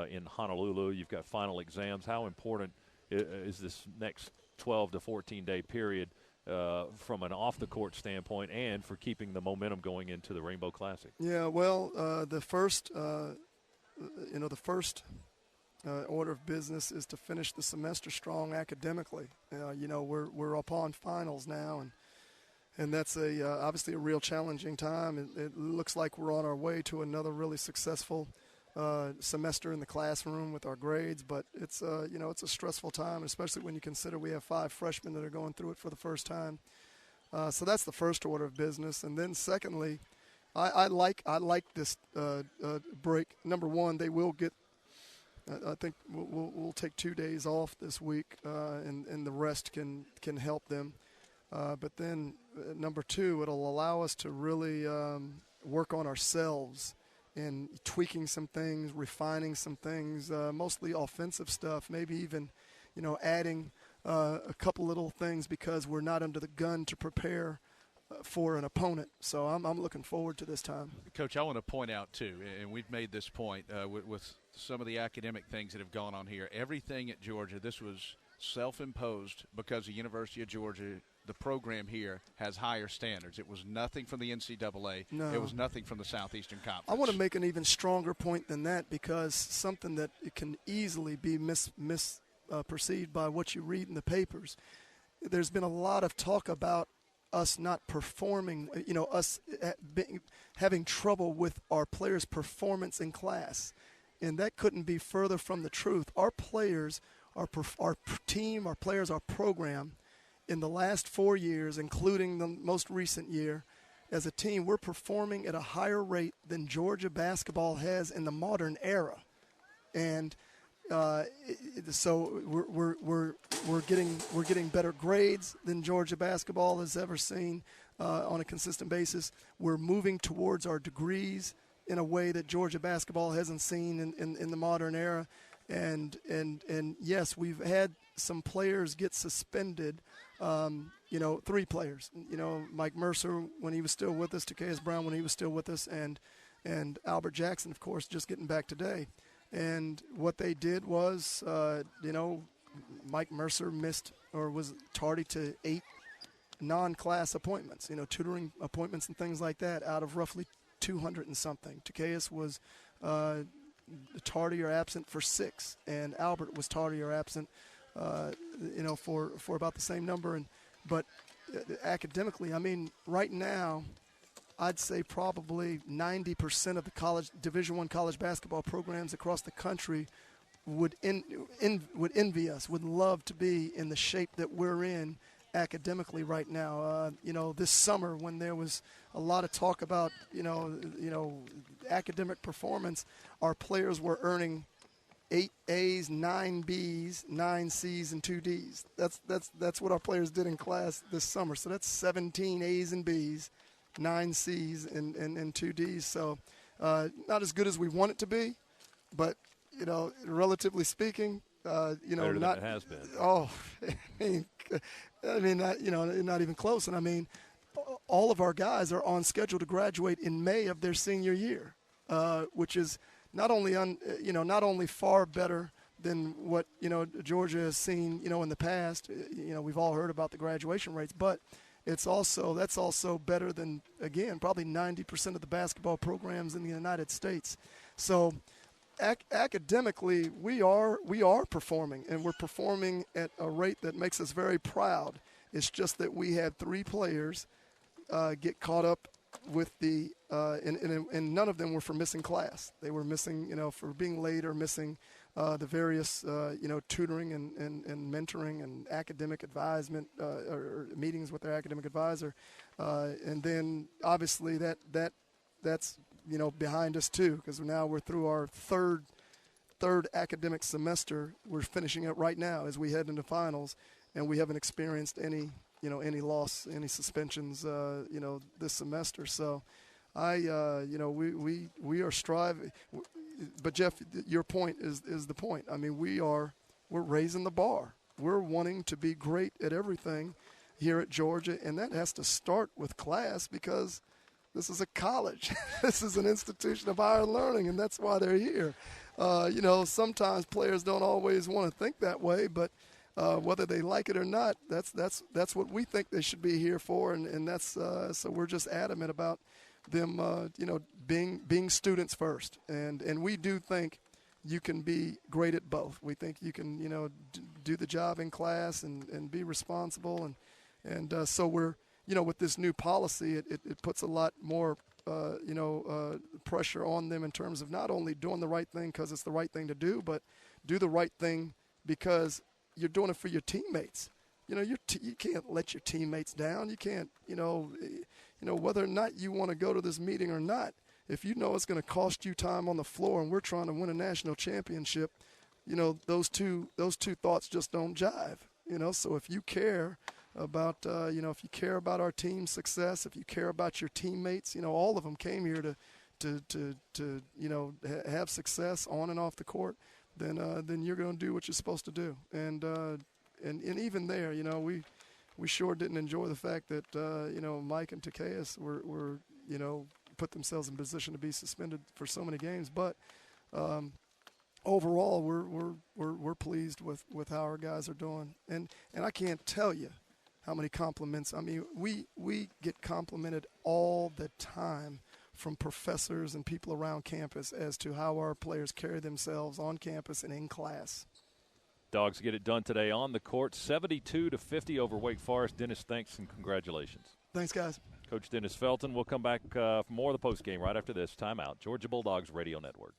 in Honolulu. You've got final exams. How important is this next 12 to 14-day period from an off-the-court standpoint and for keeping the momentum going into the Rainbow Classic? Yeah, well, the first order of business is to finish the semester strong academically. We're upon finals now, and that's obviously a real challenging time. It looks like we're on our way to another really successful semester in the classroom with our grades, but it's it's a stressful time, especially when you consider we have 5 freshmen that are going through it for the first time. So that's the first order of business, and then secondly, I like this break. Number one, they will get. I think we'll take 2 days off this week, and the rest can help them. But then number two, it'll allow us to really work on ourselves and tweaking some things, refining some things, mostly offensive stuff, maybe even, adding a couple little things because we're not under the gun to prepare for an opponent. So I'm looking forward to this time. Coach, I want to point out, too, and we've made this point with some of the academic things that have gone on here. Everything at Georgia, this was self-imposed because the University of Georgia, the program here, has higher standards. It was nothing from the NCAA. No. It was nothing from the Southeastern Conference. I want to make an even stronger point than that because something that it can easily be misperceived by what you read in the papers. There's been a lot of talk about us not performing, us having trouble with our players' performance in class. And that couldn't be further from the truth. Our players, our team, our players, our program, in the last 4 years, including the most recent year, as a team, we're performing at a higher rate than Georgia basketball has in the modern era. And so we're getting better grades than Georgia basketball has ever seen on a consistent basis. We're moving towards our degrees in a way that Georgia basketball hasn't seen in the modern era. And yes, we've had some players get suspended. 3 players. Mike Mercer when he was still with us, Takeas Brown when he was still with us, and Albert Jackson, of course, just getting back today. And what they did was, Mike Mercer missed or was tardy to 8 non-class appointments, tutoring appointments and things like that out of roughly 200 and something. Takeas was tardy or absent for 6, and Albert was tardy or absent, for about the same number. But academically, right now, I'd say probably 90% of the Division I college basketball programs across the country would envy us, would love to be in the shape that we're in academically right now. This summer when there was a lot of talk about, academic performance, our players were earning 8 A's, 9 B's, 9 C's, and 2 D's. That's what our players did in class this summer. So that's 17 A's and B's, 9 C's, and 2 D's. So not as good as we want it to be, but relatively speaking, better than not it has been. Oh, not even close. And all of our guys are on schedule to graduate in May of their senior year, which is not only far better than what Georgia has seen in the past. We've all heard about the graduation rates, but that's also better than, again, probably 90% of the basketball programs in the United States. So academically, we are performing, and we're performing at a rate that makes us very proud. It's just that we had 3 players get caught up with the and none of them were for missing class. They were missing, for being late or missing the various, tutoring and mentoring and academic advisement or meetings with their academic advisor. And then obviously that's behind us too, because now we're through our third academic semester. We're finishing it right now as we head into finals, and we haven't experienced any loss, any suspensions, this semester. So we are striving. But Jeff, your point is the point. We're raising the bar. We're wanting to be great at everything here at Georgia, and that has to start with class, because this is a college. This is an institution of higher learning, and that's why they're here. Sometimes players don't always want to think that way, but whether they like it or not, that's what we think they should be here for, and that's so we're just adamant about them, being students first, and we do think you can be great at both. We think you can, do the job in class and be responsible, and so we're, with this new policy, it puts a lot more, pressure on them in terms of not only doing the right thing because it's the right thing to do, but do the right thing because you're doing it for your teammates. You can't let your teammates down. You can't, whether or not you want to go to this meeting or not, if you know it's going to cost you time on the floor and we're trying to win a national championship, those two thoughts just don't jive. So if you care about, if you care about our team's success, if you care about your teammates, all of them came here to have success on and off the court, then you're going to do what you're supposed to do. And even there, we sure didn't enjoy the fact that, Mike and Takeas were put themselves in position to be suspended for so many games. But overall, we're pleased with how our guys are doing. And I can't tell you how many compliments. We get complimented all the time from professors and people around campus as to how our players carry themselves on campus and in class. Dogs get it done today on the court, 72-50 over Wake Forest. Dennis, thanks and congratulations. Thanks, guys. Coach Dennis Felton. We'll come back for more of the postgame right after this. Timeout. Georgia Bulldogs Radio Network.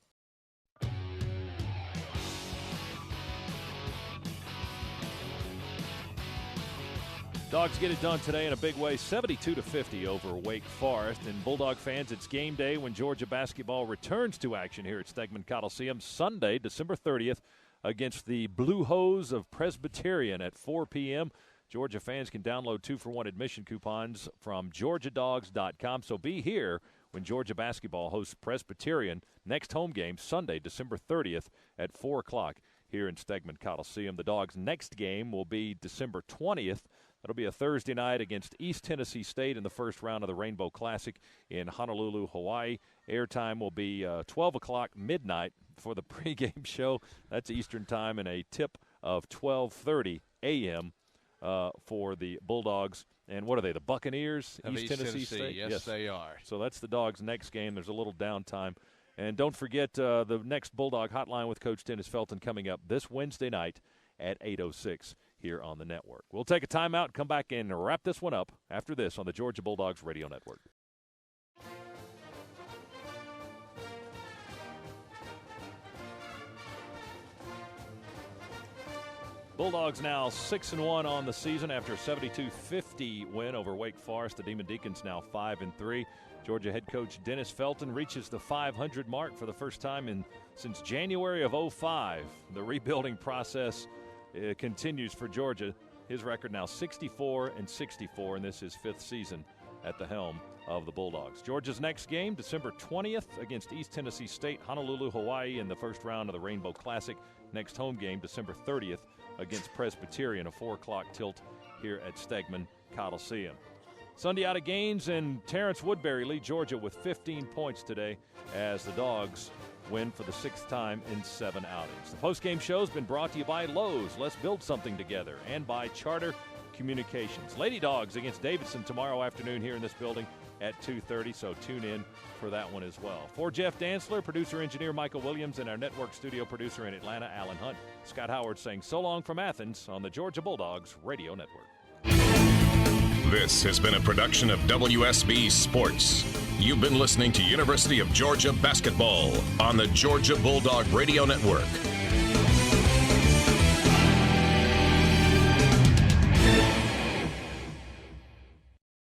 Dogs get it done today in a big way, 72-50 over Wake Forest. And Bulldog fans, it's game day when Georgia basketball returns to action here at Stegman Coliseum Sunday, December 30th, against the Blue Hose of Presbyterian at 4 p.m. Georgia fans can download 2-for-1 admission coupons from GeorgiaDogs.com. So be here when Georgia basketball hosts Presbyterian. Next home game Sunday, December 30th at 4 o'clock here in Stegman Coliseum. The Dogs' next game will be December 20th. That'll be a Thursday night against East Tennessee State in the first round of the Rainbow Classic in Honolulu, Hawaii. Airtime will be 12 o'clock midnight for the pregame show. That's Eastern time, and a tip of 12:30 a.m. For the Bulldogs. And what are they, the Buccaneers? East Tennessee State? Yes, they are. So that's the Dogs' next game. There's a little downtime. And don't forget the next Bulldog Hotline with Coach Dennis Felton coming up this Wednesday night at 8:06 here on the network. We'll take a timeout and come back and wrap this one up after this on the Georgia Bulldogs Radio Network. Bulldogs now 6-1 on the season after a 72-50 win over Wake Forest. The Demon Deacons now 5-3. Georgia head coach Dennis Felton reaches the 500 mark for the first time since January of 2005. The rebuilding process continues for Georgia. His record now 64-64, and this is his 5th season at the helm of the Bulldogs. Georgia's next game, December 20th against East Tennessee State, Honolulu, Hawaii in the first round of the Rainbow Classic. Next home game, December 30th against Presbyterian, a 4 o'clock tilt here at Stegman Coliseum. Sunday out of gains, and Terrence Woodbury lead Georgia with 15 points today as the Dogs win for the 6th time in 7 outings. The postgame show has been brought to you by Lowe's, Let's Build Something Together, and by Charter Communications. Lady Dogs against Davidson tomorrow afternoon here in this building at 2:30, so tune in for that one as well. For Jeff Dantzler, producer-engineer Michael Williams, and our network studio producer in Atlanta, Alan Hunt, Scott Howard saying so long from Athens on the Georgia Bulldogs Radio Network. This has been a production of WSB Sports. You've been listening to University of Georgia Basketball on the Georgia Bulldog Radio Network.